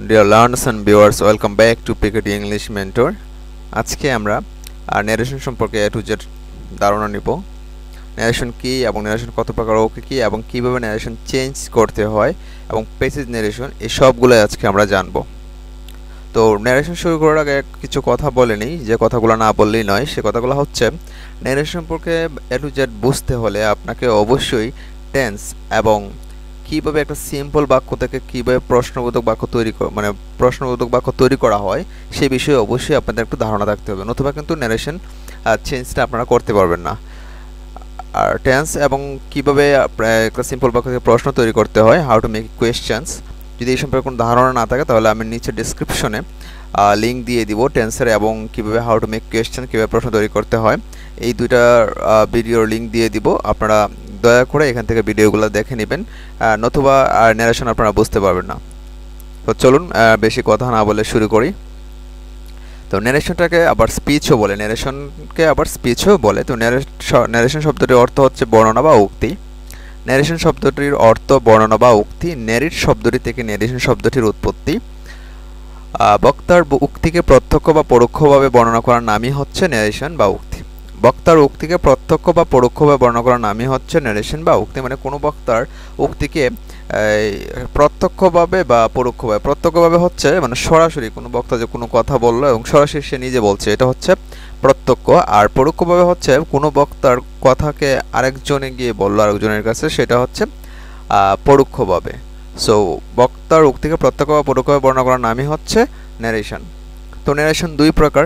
Dear learners and viewers, welcome back to PKT English Mentor. আজকে আমরা narration সম্পর্কে A to Z ধারণা নিব। narration কি এবং narration কত প্রকার ও কি এবং কিভাবে narration চেঞ্জ করতে হয় এবং প্যাসেজ narration এই সবগুলো আজকে আমরা জানব। তো narration শুরু করার আগে কিছু কথা বলে নেই, যে কথাগুলো না বললেই নয়। সে কথাগুলো হচ্ছে narration সম্পর্কে A to Z বুঝতে হলে আপনাকে অবশ্যই টেন্স এবং কিভাবে একটা সিম্পল বাক্য থেকে কিভাবে প্রশ্নবোধক বাক্য তৈরি করা হয় সেই বিষয়ে অবশ্যই আপনাদের একটু ধারণা থাকতে হবে, নতুবা কিন্তু ন্যারেশন চেঞ্জটা আপনারা করতে পারবেন না। আর টেন্স এবং কিভাবে একটা সিম্পল বাক্য থেকে প্রশ্ন তৈরি করতে হয়, হাউ টু মেক কোয়েশ্চেন্স, যদি এই সম্পর্কে কোনো ধারণা না থাকে তাহলে আমি নিচে ডেসক্রিপশনে লিঙ্ক দিয়ে দিব টেন্সের এবং কিভাবে হাউ টু মেক কোয়েশ্চেন, কীভাবে প্রশ্ন তৈরি করতে হয় এই দুইটা ভিডিওর লিঙ্ক দিয়ে দিব। আপনারা দয়া করে এখান থেকে ভিডিওগুলো দেখে নেবেন, নতুবা আর ন্যারেশন আপনারা বুঝতে পারবেন না। তো চলুন বেশি কথা না বলে শুরু করি। তো ন্যারেশনটাকে আবার স্পিচও বলে, তো ন্যারেশন শব্দটির অর্থ হচ্ছে বর্ণনা বা উক্তি। ন্যারেশন শব্দটির অর্থ বর্ণনা বা উক্তি। ন্যারেট শব্দটি থেকে ন্যারেশন শব্দটির উৎপত্তি। বক্তার উক্তিকে প্রত্যক্ষ বা পরোক্ষভাবে বর্ণনা করার নামই হচ্ছে ন্যারেশন বা উক্তি। বক্তার উক্তিকে প্রত্যক্ষ বা পরোক্ষভাবে বর্ণনা করার নামই হচ্ছে ন্যারেশন বা উক্তি। মানে কোনো বক্তার উক্তিকে প্রত্যক্ষভাবে বা পরোক্ষভাবে, প্রত্যক্ষভাবে হচ্ছে মানে সরাসরি কোনো বক্তা যে কোনো কথা বললো এবং সরাসরি সে নিজে বলছে, এটা হচ্ছে প্রত্যক্ষ। আর পরোক্ষভাবে হচ্ছে কোনো বক্তার কথাকে আরেকজনে গিয়ে বললো আরেকজনের কাছে, সেটা হচ্ছে পরোক্ষভাবে। সো বক্তার উক্তিকে প্রত্যক্ষ বা পরোক্ষভাবে বর্ণনা করার নামই হচ্ছে ন্যারেশন। তো ন্যারেশন দুই প্রকার,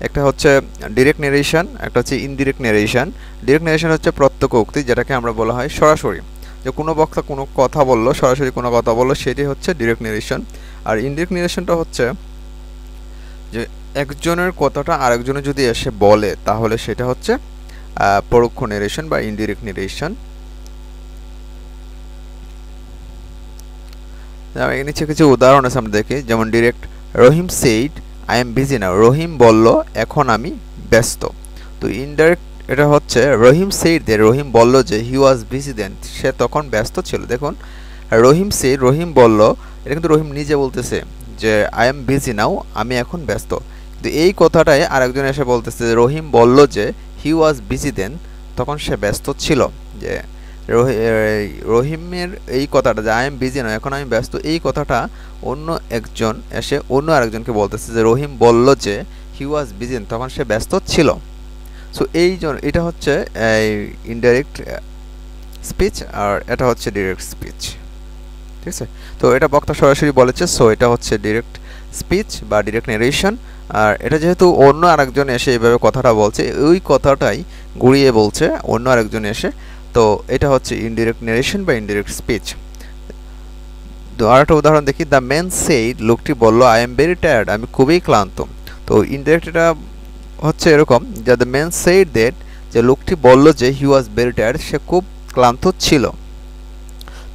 একটা হচ্ছে ডিরেক্ট ন্যারেশন, একটা হচ্ছে ইনডিরেক্ট ন্যারেশন। ডিরেক্ট ন্যারেশন হচ্ছে প্রত্যক্ষ উক্তি, যেটাকে আমরা বলা হয় সরাসরি, যে কোনো বক্তা কোনো কথা বললো, সরাসরি কোনো কথা বললো, সেটি হচ্ছে ডিরেক্ট ন্যারেশন। আর ইনডিরেক্ট ন্যারেশনটা হচ্ছে যে একজনের কথাটা আরেকজনে যদি এসে বলে তাহলে সেটা হচ্ছে পরোক্ষ ন্যারেশন বা ইনডিরেক্ট ন্যারেশন। নিচে কিছু উদাহরণ আছে আমরা দেখি, যেমন direct, Rahim said I am busy now, Rahim বলল এখন আমি ব্যস্ত। তো ইনডাইরেক্ট এটা হচ্ছে রহিম সেইড দে, রহিম বলল যে হি ওয়াজ বিজি দেন, সে তখন ব্যস্ত ছিল। দেখুন রহিম সেইড, রহিম বলল, এটা কিন্তু রহিম নিজে বলতেছে যে আই এম বিজি নাও, আমি এখন ব্যস্ত। কিন্তু এই কথাটাই আরেকজন এসে বলতেছে যে রহিম বলল যে হি ওয়াজ বিজি দেন, তখন সে ব্যস্ত ছিল। যে রহিমের এই কথাটা যে আই এম বিজি নাও, এখন আমি ব্যস্ত, এই কথাটা অন্য একজন এসে অন্য আরেকজনকে বলতেছে যে রহিম বলল যে হি ওয়াজ বিজি, তখন সে ব্যস্ত ছিল। সো এটা হচ্ছে ইনডাইরেক্ট স্পিচ আর এটা হচ্ছে ডিরেক্ট স্পিচ, ঠিক আছে। তো এটা বক্তা সরাসরি বলেছে, সো এটা হচ্ছে ডিরেক্ট স্পিচ বা ডিরেক্ট ন্যারেশন। আর এটা যেহেতু অন্য আরেকজন এসে এইভাবে কথাটা বলছে, ওই কথাটাই ঘুরিয়ে বলছে অন্য আরেকজন এসে, তো এটা হচ্ছে ইনডিরেক্ট ন্যারেশন বা ইনডিরেক্ট স্পিচ। তো আরেকটা উদাহরণ দেখি, দ্য ম্যান সেইড, লোকটি বলল আই এম ভেরি টায়ার্ড, আমি খুবই ক্লান্ত। তো ইনডিরেক্ট এটা হচ্ছে এরকম যে দ্য ম্যান সেইড দ্যাট, যে লোকটি বলল যে হি ওয়াজ ভেরি টায়ার্ড, সে খুব ক্লান্ত ছিল।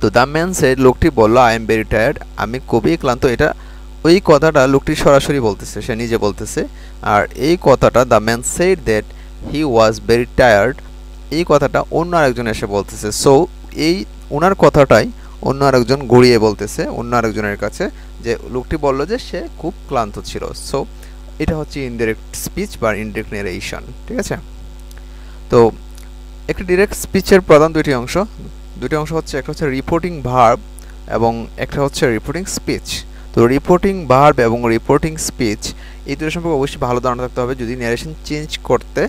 তো দ্য ম্যান সেইড, লোকটি বলল আই এম ভেরি টায়ার্ড, আমি খুবই ক্লান্ত, এটা ওই কথাটা লোকটি সরাসরি বলতেছে, সে নিজে বলতেছে। আর এই কথাটা the man said that he was very tired, এই কথাটা অন্য আরেকজন এসে বলতেছে। সো এই ওনার কথাটাই অন্য আরেকজন ঘুরিয়ে বলতেছে অন্য আরেকজনের কাছে, যে লোকটি বলল যে সে খুব ক্লান্ত ছিল। সো এটা হচ্ছে ইনডিরেক্ট স্পিচ বা ইনডিরেক্ট ন্যারেশন, ঠিক আছে। তো একটি ডিরেক্ট স্পিচের প্রধান দুটি অংশ হচ্ছে, একটা হচ্ছে রিপোর্টিং ভার্ব এবং একটা হচ্ছে রিপোর্টিং স্পিচ। তো রিপোর্টিং ভার্ব এবং রিপোর্টিং স্পিচ এই দুটো সম্পর্কে অবশ্যই ভালো ধারণা থাকতে হবে যদি ন্যারেশন চেঞ্জ করতে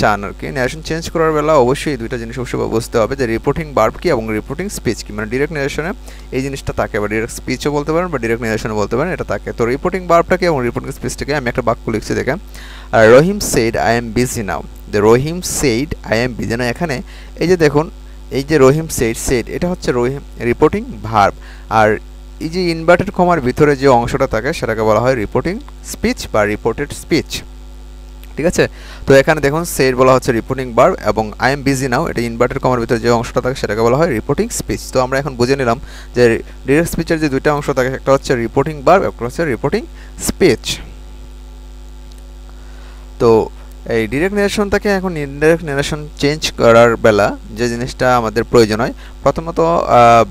চান আর কি। ন্যারেশন চেঞ্জ করার বেলা অবশ্যই এই দুইটা জিনিস অবশ্যই বুঝতে হবে, যে রিপোর্টিং ভার্ব কি এবং রিপোর্টিং স্পিচ কি। মানে ডিরেক্ট ন্যারেশনে এই জিনিসটা থাকে, বা ডিরেক্ট স্পিচও বলতে পারেন বা ডিরেক্ট ন্যারেশনও বলতে পারেন, এটা থাকে। তো রিপোর্টিং ভার্বটাকে এবং রিপোর্টিং স্পিচটাকে আমি একটা বাক্য লিখছি দেখেন, Rahim said I am busy now, যে Rahim said I am busy now, এখানে এই যে দেখুন এই যে রহিম সেইড এটা হচ্ছে রিপোর্টিং ভার্ব। আর এই যে ইনভার্টেড কমার ভিতরে যে অংশটা থাকে সেটাকে বলা হয় রিপোর্টিং স্পিচ বা রিপোর্টেড স্পিচ, ঠিক আছে। তো এখানে দেখুন সেইড বলা হচ্ছে রিপোর্টিং ভার্ব এবং আই এম বিজি নাও এটা ইনভার্টেড কমার ভিতরে যে অংশটা থাকে সেটাকে বলা হয় রিপোর্টিং স্পিচ। তো আমরা এখন বুঝে নিলাম যে ডিরেক্ট স্পিচের যে দুইটা অংশ থাকে, একটা হচ্ছে রিপোর্টিং ভার্ব, একটা হচ্ছে রিপোর্টিং স্পিচ। তো এই ডিরেক্ট ন্যারেশন থেকে এখন ইনডাইরেক্ট ন্যারেশন চেঞ্জ করার বেলা যে জিনিসটা আমাদের প্রয়োজন হয়, প্রথমত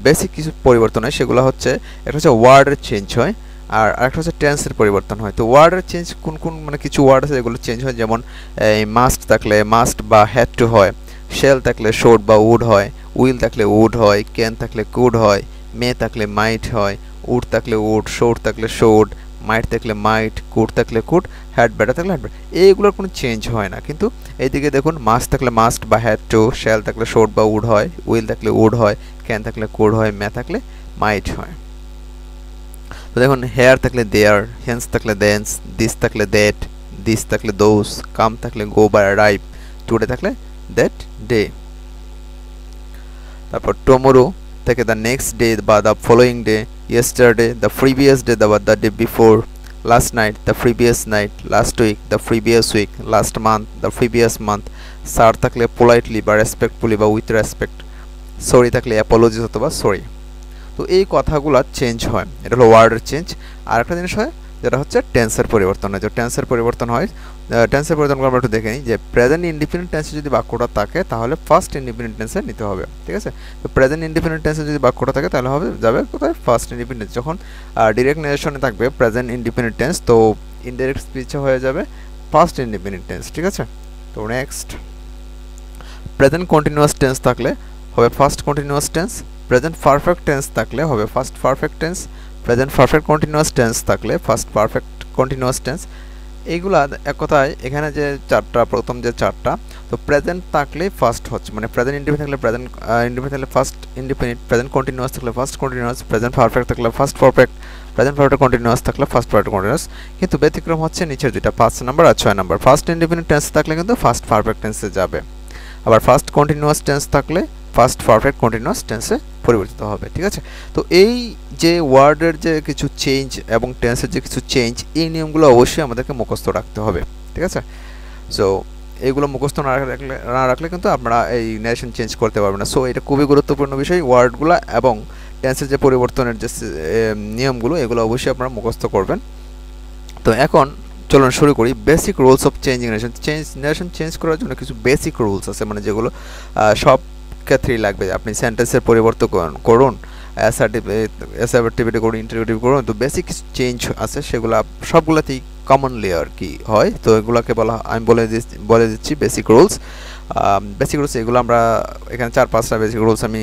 বেসিক কিছু পরিবর্তন হয়, সেগুলো হচ্ছে একটা হচ্ছে ওয়ার্ডের চেঞ্জ হয়, আর আরেকটা হচ্ছে টেন্সের পরিবর্তন হয়। তো ওয়ার্ডের চেঞ্জ কোন কোন মানে কিছু ওয়ার্ড আছে যেগুলো চেঞ্জ হয়, যেমন এই মাস্ট থাকলে মাস্ট বা হ্যাড টু হয়, শেল থাকলে শোড বা উড হয়, উইল থাকলে উড হয়, ক্যান থাকলে কুড হয়, মে থাকলে মাইট হয়, উড থাকলে উড, শোড থাকলে শোড, মাইট থাকলে মাইট, কুড থাকলে কুড, হ্যাড বেটার থাকলে হ্যাড বেটার। এইগুলোর কোনো চেঞ্জ হয় না। কিন্তু এইদিকে দেখুন মাস্ট থাকলে মাস্ট বা হ্যাড টু, শেল থাকলে শোড বা উড হয়, উইল থাকলে উড হয়, ক্যান থাকলে কুড হয়, মে থাকলে মাইট হয়। তো দেখুন হেয়ার থাকলে দেয়ার, হেন্স থাকলে দেন্স, দিস থাকলে দ্যাট, দিস থাকলে দোজ, কাম থাকলে গো বা অ্যারাইভ, টুডে থাকলে দ্যাট ডে। তারপর টুমরো থেকে দ্য নেক্সট ডে বা the following day, yesterday the previous day বা the day before, last night the previous night, last week the previous week, last month the previous month, sir থাকলে politely বা respectfully বা with respect, sorry থাকলে apologies অথবা sorry. তো এই কথাগুলো change হয়, এটা হলো ওয়ার্ডের চেঞ্জ। আর একটা জিনিস হয় যেটা হচ্ছে টেন্সের পরিবর্তন হয়। যে টেন্সের পরিবর্তন হয়, টেন্সের পরিবর্তন আমরা একটু দেখে নিই যে প্রেজেন্ট ইনডিফিনিট টেন্সে যদি বাক্যটা থাকে তাহলে ফার্স্ট ইনডিফিনিট টেন্সে নিতে হবে, ঠিক আছে। তো প্রেজেন্ট ইনডিফিনিট টেন্সে যদি বাক্যটা থাকে তাহলে হবে যাবে কোথায়, ফার্স্ট ইনডিফিনিট। যখন ডিরেক্ট নেরেশনে থাকবে প্রেজেন্ট ইনডিফিনিট টেন্স, তো ইনডাইরেক্ট স্পিচে হয়ে যাবে ফার্স্ট ইনডিফিনিট টেন্স, ঠিক আছে। তো নেক্সট, প্রেজেন্ট কন্টিনিউয়াস টেন্স থাকলে হবে first continuous tense, present perfect tense থাকলে হবে first perfect tense, present perfect continuous tense থাকলে ফার্স্ট পারফেক্ট কন্টিনিউয়াস টেন্স। এইগুলা এক কথায় এখানে যে চারটা, প্রথম যে চারটা, তো প্রেজেন্ট থাকলে ফার্স্ট হচ্ছে, মানে প্রেজেন্ট ইনডিফিনিট থাকলে প্রেজেন্ট ইনডিফিনিট থাকলে ফার্স্ট ইনডিফিনিট, প্রেজেন্ট কন্টিনিউয়াস থাকলে ফার্স্ট কন্টিনিউয়াস, প্রেজেন্ট পারফেক্ট থাকলে first perfect, present perfect continuous থাকলে ফার্স্ট পারফেক্ট কন্টিনিউয়াস। কিন্তু ব্যতিক্রম হচ্ছে নিচের দুইটা, 5 নাম্বার আর 6 নাম্বার। ফার্স্ট ইনডিফিনিট টেন্স থাকলে কিন্তু ফার্স্ট পারফেক্ট টেন্সে যাবে, আবার ফার্স্ট কন্টিনিউয়াস টেন্স থাকলে ফার্স্ট পারফেক্ট কন্টিনিউয়াস টেন্সে পরিবর্তিত হবে, ঠিক আছে। তো এই যে ওয়ার্ডের যে কিছু চেঞ্জ এবং টেন্সের যে কিছু চেঞ্জ, এই নিয়মগুলো অবশ্যই আমাদেরকে মুখস্থ রাখতে হবে, ঠিক আছে। সো এইগুলো মুখস্থ না রাখলে কিন্তু আপনারা এই ন্যারেশন চেঞ্জ করতে পারবেন না। সো এটা খুবই গুরুত্বপূর্ণ বিষয়, ওয়ার্ডগুলো এবং টেন্সের যে পরিবর্তনের যে নিয়মগুলো, এগুলো অবশ্যই আপনারা মুখস্থ করবেন। তো এখন চলুন শুরু করি basic rules of changing nation. Nation change করার জন্য কিছু বেসিক রুলস আছে, মানে যেগুলো সব ক্ষেত্রেই লাগবে। আপনি সেন্টেন্সের পরিবর্তন করুন, অ্যাসার্টিভিটি করুন, ইন্টারোগেটিভ করুন, তো বেসিক কিছু চেঞ্জ আছে, সেগুলো সবগুলোতেই কমনলি আর কি হয়। তো এগুলোকে আমি বলে দিচ্ছি বেসিক রুলস। বেসিক রুলস এগুলো আমরা এখানে 4-5টা বেসিক রুলস আমি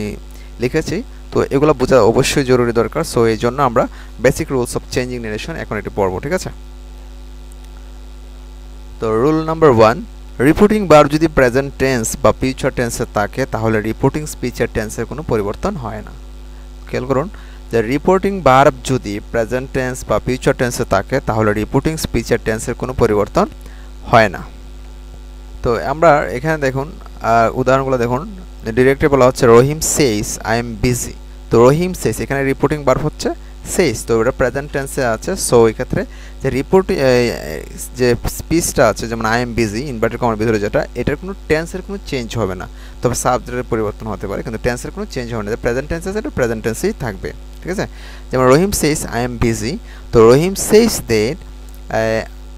লিখেছি, তো এগুলো বোঝা অবশ্যই জরুরি দরকার। সো এই জন্য আমরা basic rules of changing nation এখন একটু পড়বো, ঠিক আছে। তো রুল নাম্বার 1, রিপোর্টিং ভার্ব যদি প্রেজেন্ট টেন্স বা ফিউচার টেন্সে থাকে তাহলে রিপোর্টিং স্পিচের টেন্সের কোনো পরিবর্তন হয় না। খেয়াল করুন যে রিপোর্টিং ভার্ব যদি প্রেজেন্ট টেন্স বা ফিউচার টেন্সে থাকে তাহলে রিপোর্টিং স্পিচের টেন্সের কোনো পরিবর্তন হয় না। তো আমরা এখানে দেখুন উদাহরণগুলো দেখুন, ডিরেক্টলি বলা হচ্ছে রহিম সেইস আই এম বিজি। তো রহিম সেইস এখানে রিপোর্টিং ভার্ব হচ্ছে সেইস, তো এটা প্রেজেন্ট টেন্সে আছে। সো এই ক্ষেত্রে যে যে স্পিচটা আছে, যেমন আই এম বিজি ইনভার্টেড কমার ভিতরে যেটা, এটার কোনো টেন্সের কোনো চেঞ্জ হবে না, তবে সাবজেক্টের পরিবর্তন হতে পারে, কিন্তু টেন্সের কোনো চেঞ্জ হবে না। প্রেজেন্ট টেন্স আছে, এটা প্রেজেন্ট টেন্সেই থাকবে, ঠিক আছে। যেমন রহিম সেইস আই এম বিজি, তো Rahim says that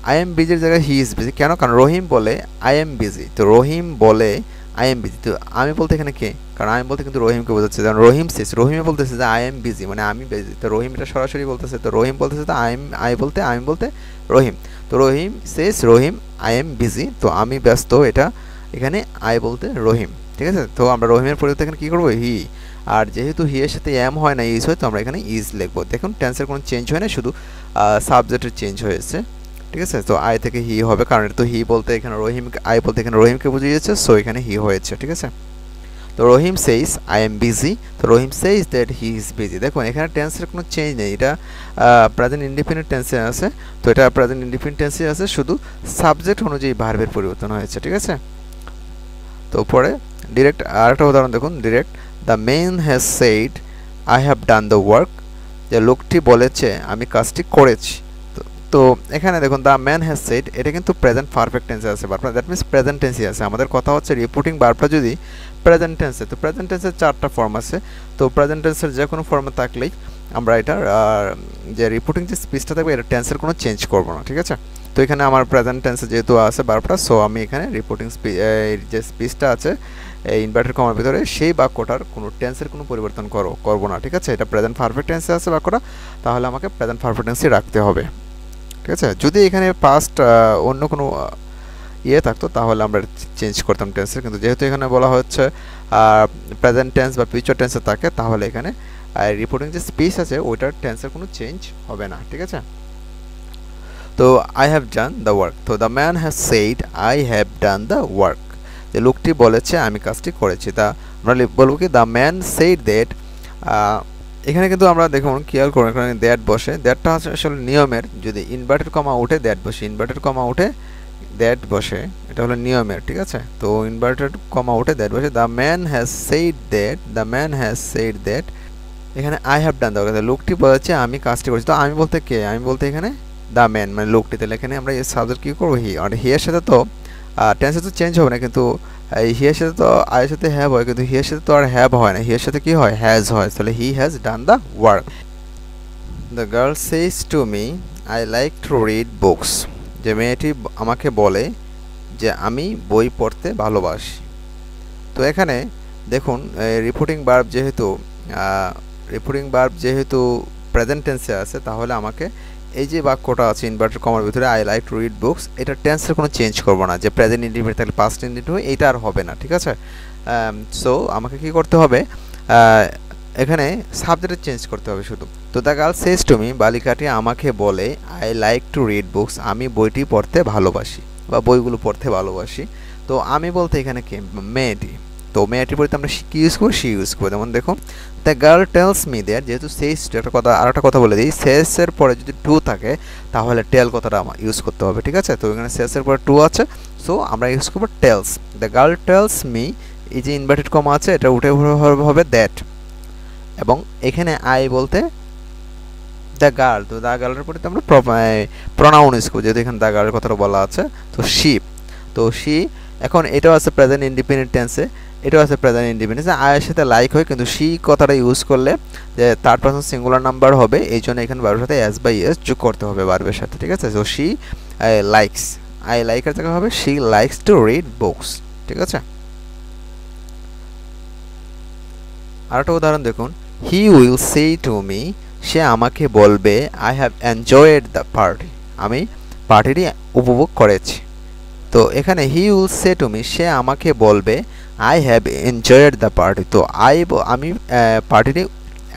I am বিজির জায়গায় হি ইজ বিজি। কেন? কারণ রহিম বলে আই এম বিজি, তো রহিম বলে আই এম বিজি, তো আমি বলতে এখানে কে? কারণ আমি বলতে কিন্তু রহিমকে বোঝাচ্ছে, যেমন রহিম সেস, রহিমে বলতেছে যে আই এম বিজি মানে আমি বিজি, তো রহিম এটা সরাসরি বলতেছে, তো রহিম বলতেছে তো আমি বলতে রহিম, তো রহিম সেস রহিম আই এম বিজি, তো আমি ব্যস্ত, এটা এখানে আই বলতে রহিম, ঠিক আছে। তো আমরা রহিমের পরিবর্তে এখানে কী করবো? হি। আর যেহেতু হি এর সাথে এম হয় না, ইজ হয়, তো আমরা এখানে ইজ লিখবো। দেখুন টেন্সের কোনো চেঞ্জ হয় না, শুধু সাবজেক্টের চেঞ্জ হয়েছে, ঠিক আছে। তো আই থেকে হি হবে, কারণ এটা তো হি বলতে এখানে রহিমকে, আই বলতে এখানে রহিমকে বুঝিয়েছে, সো এখানে হি হয়েছে, ঠিক আছে। তো Rahim says I am busy, তো Rahim says that he is busy. দেখুন এখানে টেন্সের কোনো চেঞ্জ নেই, এটা প্রেজেন্ট ইনডিফিনিট টেন্সে আছে, তো এটা প্রেজেন্ট ইনডিফিনিট টেন্সে আছে, শুধু সাবজেক্ট অনুযায়ী ভার্বের পরিবর্তন হয়েছে, ঠিক আছে। তো পরে ডিরেক্ট আরেকটা উদাহরণ দেখুন, direct the man has said I have done the work, যে লোকটি বলেছে আমি কাজটি করেছি। তো এখানে দেখুন দ্য ম্যান হ্যাজ সেড, এটা কিন্তু প্রেজেন্ট পারফেক্ট টেন্সে আছে, দ্যাট মিনস প্রেজেন্ট টেন্সই আছে। আমাদের কথা হচ্ছে রিপোর্টিং ভার্বটা যদি প্রেজেন্ট টেন্সে, তো প্রেজেন্ট টেন্সের 4টা ফর্ম আছে, তো প্রেজেন্ট টেন্সের যে কোনো ফর্মে থাকলেই আমরা এটার যে রিপোর্টিং যে স্পিচটা থাকবে এটা টেন্সের কোনো চেঞ্জ করবো না, ঠিক আছে। তো এখানে আমার প্রেজেন্ট টেন্সে যেহেতু আছে ভার্বটা, সো আমি এখানে রিপোর্টিং যে স্পিচটা আছে এই ইনভার্টেড কমার ভিতরে সেই বাক্যটার কোনো টেন্সের কোনো পরিবর্তন করব না, ঠিক আছে? এটা প্রেজেন্ট পারফেক্ট টেন্সে আছে বাক্যটা, তাহলে আমাকে প্রেজেন্ট পারফেক্ট টেন্সই রাখতে হবে, ঠিক আছে? যদি এখানে পাস্ট অন্য কোনো ইয়ে থাকতো তাহলে আমরা চেঞ্জ করতাম টেন্সের, কিন্তু যেহেতু এখানে বলা হচ্ছে প্রেজেন্ট টেন্স বা ফিউচার টেন্সে থাকে, তাহলে এখানে রিপোর্টিং যে স্পিচ আছে ওইটার টেন্সের কোনো চেঞ্জ হবে না, ঠিক আছে? তো I have done the work, তো the man has said I have done the work, যে লোকটি বলেছে আমি কাজটি করেছি। তা আমরা বলবো কি দ্য ম্যান সেইড দ্যাট, এখানে কিন্তু আমরা দেখুন খেয়াল করুন এখানে দ্যাট বসে, দ্যাটটা হচ্ছে আসলে নিয়মের, যদি ইনভার্টেড কমা উঠে দ্যাট বসে, ইনভার্টেড কমা উঠে দ্যাট বসে, এটা হলো নিয়মের, ঠিক আছে? তো ইনভার্টেড কমা উঠে দ্যাট বসে, the man has said that, the man has said that, এখানে আই হ্যাভ ডান দ্য, লোকটি বলেছে আমি কাজটি করেছি। তো আমি বলতে কে? আমি বলতে এখানে দ্য ম্যান মানে লোকটি, তাহলে এখানে আমরা এই সাবজেক্ট কী করবো? হি, আর হি এর সাথে তো টেন্সে তো চেঞ্জ হবে না, কিন্তু হি এর সাথে তো আয়ের সাথে হ্যাভ হয়, কিন্তু হি এর সাথে তো আর হ্যাভ হয় না, হি এর সাথে কি হয়? হ্যাজ হয়, তাহলে he has done the work. The girl সেইজ to me I like to read books, যে মেয়েটি আমাকে বলে যে আমি বই পড়তে ভালোবাসি। তো এখানে দেখুন রিপোর্টিং ভার্ব যেহেতু প্রেজেন্ট টেন্সে আছে, তাহলে আমাকে এই যে বাক্যটা আছে ইনভার্টেড কমার ভিতরে I like to read books, এটা টেন্সের কোনো চেঞ্জ করব না, যে প্রেজেন্ট ইন্ডিপেন্ডেন্ট থাকলে পাস্ট ইন্ডিপেন্ডেন্ট এটা আর হবে না, ঠিক আছে? সো আমাকে কি করতে হবে? এখানে সাবজেক্ট চেঞ্জ করতে হবে শুধু। তো the girl says to me, বালিকাটি আমাকে বলে I like to read books, আমি বইটি পড়তে ভালোবাসি বা বইগুলো পড়তে ভালোবাসি। তো আমি বলতে এখানে কি? মেয়েটি, তো মেয়েটির পরিবর্তে আমরা কি ইউজ করবো? শি ইউজ করবো। যেমন দেখুন the girl tells me that, যেহেতু সেইস একটা কথা, আর একটা কথা বলে দিই, সেসের পরে যদি টু থাকে তাহলে টেল কথাটা আমার ইউজ করতে হবে, ঠিক আছে? তো এখানে সেসের পরে টু আছে, সো আমরা ইউজ করবো tells. The girl tells me, এই যে ইনভার্টেড কমা আছে এটা উঠে হবে দ্যাট, এবং এখানে আই বলতে দ্য গার্ল, তো দ্য গার্লের পরে আমরা প্রনাউন ইউজ করবো, যেহেতু এখানে দ্য গার্লের কথাটা বলা আছে। তো শি, তো শি, এখন এটাও আছে প্রেজেন্ট ইন্ডিপেন্ডেন্ট টেন্সে, এটাও আছে প্রেজেন্ট ইন্ডিপেন্ডেন্স, আয়ের সাথে লাইক হয়, কিন্তু শি কথাটা ইউজ করলে যে থার্ড পারসন সিঙ্গুলার নাম্বার হবে, এই জন্য এখানে ভার্বের সাথে এস বাই এস যোগ করতে হবে ভার্বের সাথে, ঠিক আছে? সো শি লাইকস, আই লাইকের জায়গা হবে she likes to read books, ঠিক আছে? আরেকটা উদাহরণ দেখুন, he will say to me, সে আমাকে বলবে I have enjoyed the party, আমি পার্টিটি উপভোগ করেছি। তো এখানে he will say to me, সে আমাকে বলবে I have enjoyed the party, তো আমি পার্টিটি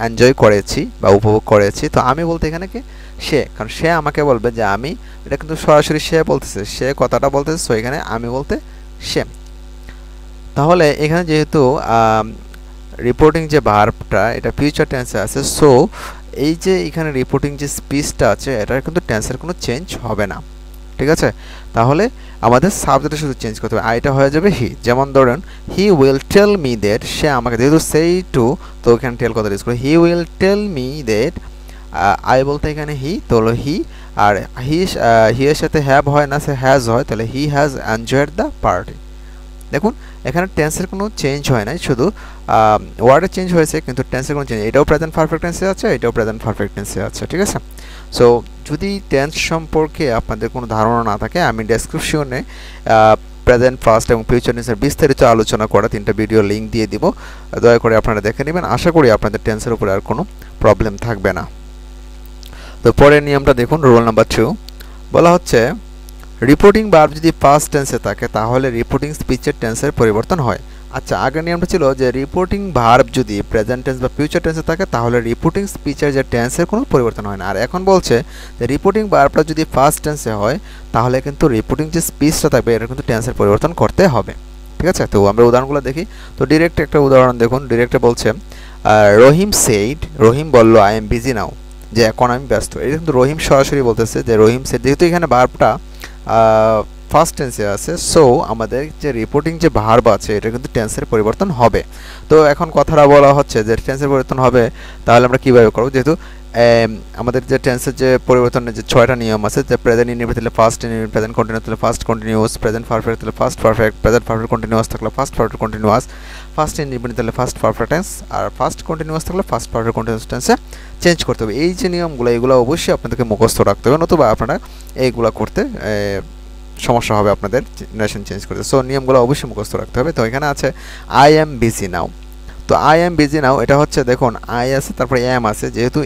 এনজয় করেছি বা উপভোগ করেছি। তো আমি বলতে এখানে কি? সে, কারণ সে আমাকে বলবে যে আমি, এটা কিন্তু সরাসরি সে বলতেছে, সে কথাটা বলতেছে, সো এখানে আমি বলতে সে। তাহলে এখানে যেহেতু রিপোর্টিং যে ভার্বটা এটা ফিউচার টেন্সে আছে, সো এই যে এখানে রিপোর্টিং যে স্পিচটা আছে এটার কিন্তু টেন্সের কোনো চেঞ্জ হবে না, ঠিক আছে? তাহলে আমাদের সাবজেক্টটা শুধু চেঞ্জ করতে হবে, আইটা হয়ে যাবে হি। যেমন ধরেন he will tell me that, সে আমাকে, যেহেতু সেই টু, তো এখানে টেল কথা ইউজ করে, he will tell me that, I বলতে এখানে হি, তো হলো হি, আর হি এর সাথে হ্যাভ হয় না, সে হ্যাজ হয়, তাহলে he has enjoyed the party. দেখুন এখানে টেন্সের কোনো চেঞ্জ হয় নাই, শুধু ওয়ার্ডের চেঞ্জ হয়েছে, কিন্তু টেন্সের কোনো চেঞ্জ, এটাও প্রেজেন্ট পারফেক্ট টেন্সে আছে, এটাও প্রেজেন্ট পারফেক্ট টেন্সে আছে, ঠিক আছে? সো যদি টেন্স সম্পর্কে আপনাদের কোনো ধারণা না থাকে, আমি ডেসক্রিপশনে প্রেজেন্ট ফার্স্ট এবং ফিউচার টেন্সের বিস্তারিত আলোচনা করা 3টা ভিডিও লিঙ্ক দিয়ে দিব, দয়া করে আপনারা দেখে নেবেন। আশা করি আপনাদের টেন্সের উপরে আর কোনো প্রবলেম থাকবে না। তো পরের নিয়মটা দেখুন, রুল নাম্বার 2 বলা হচ্ছে রিপোর্টিং ভার্ব যদি পাস্ট টেন্সে থাকে তাহলে রিপোর্টিং স্পিচের টেন্সের পরিবর্তন হয়। আচ্ছা, আগের নিয়মটা ছিল যে রিপোর্টিং ভার্ব যদি প্রেজেন্ট টেন্স বা ফিউচার টেন্সে থাকে তাহলে রিপোর্টিং স্পিচের যে টেন্সের কোনো পরিবর্তন হয় না। আর এখন বলছে যে রিপোর্টিং ভার্বটা যদি ফার্স্ট টেন্সে হয় তাহলে কিন্তু রিপোর্টিং যে স্পিচটা থাকবে এটা কিন্তু টেন্সের পরিবর্তন করতে হবে, ঠিক আছে? তো আমরা উদাহরণগুলো দেখি। তো ডিরেক্ট একটা উদাহরণ দেখুন, ডিরেক্টে বলছে রহিম সেইড, রহিম বলল আই এম বিজি নাও, যে এখন আমি ব্যস্ত। এটা কিন্তু রহিম সরাসরি বলতেছে যে রহিম সেইড, যেহেতু এখানে ভার্বটা ফার্স্ট টেন্সে আছে, সো আমাদের যে রিপোর্টিং যে ভার্ব আছে এটা কিন্তু টেন্সের পরিবর্তন হবে। তো এখন কথাটা বলা হচ্ছে যে টেন্সের পরিবর্তন হবে, তাহলে আমরা কীভাবে করব? যেহেতু আমাদের যে টেন্সের যে পরিবর্তনের যে 6টা নিয়ম আছে, যে প্রেজেন্ট ইনডিপেন্ডেন্ট থাকলে ফার্স্ট ইনডিপেন্ডেন্ট, প্রেজেন্ট কন্টিনিউয়াস থাকলে ফার্স্ট কন্টিনিউয়াস, প্রেজেন্ট পারফেক্ট থাকলে first perfect, present perfect continuous থাকলে first perfect continuous, first independent থাকলে ফার্স্ট পারফেক্ট টেন্স, আর ফার্স্ট কন্টিনিউয়াস থাকলে ফার্স্ট পারফেক্ট কন্টিনিউয়াস টেন্সে চেঞ্জ করতে হবে। এই যে নিয়মগুলো এগুলো অবশ্যই আপনাদেরকে মুখস্থ রাখতে হবে, নতুবা আপনারা এইগুলো করতে সমস্যা হবে আপনাদের নারেশন চেঞ্জ করতে। সো নিয়মগুলো অবশ্যই মুখস্থ রাখতে হবে। তো এখানে আছে আই এম বিজি নাও। তো আই এম বিজি নাও এটা হচ্ছে দেখুন আই আছে তারপরে এম আছে, যেহেতু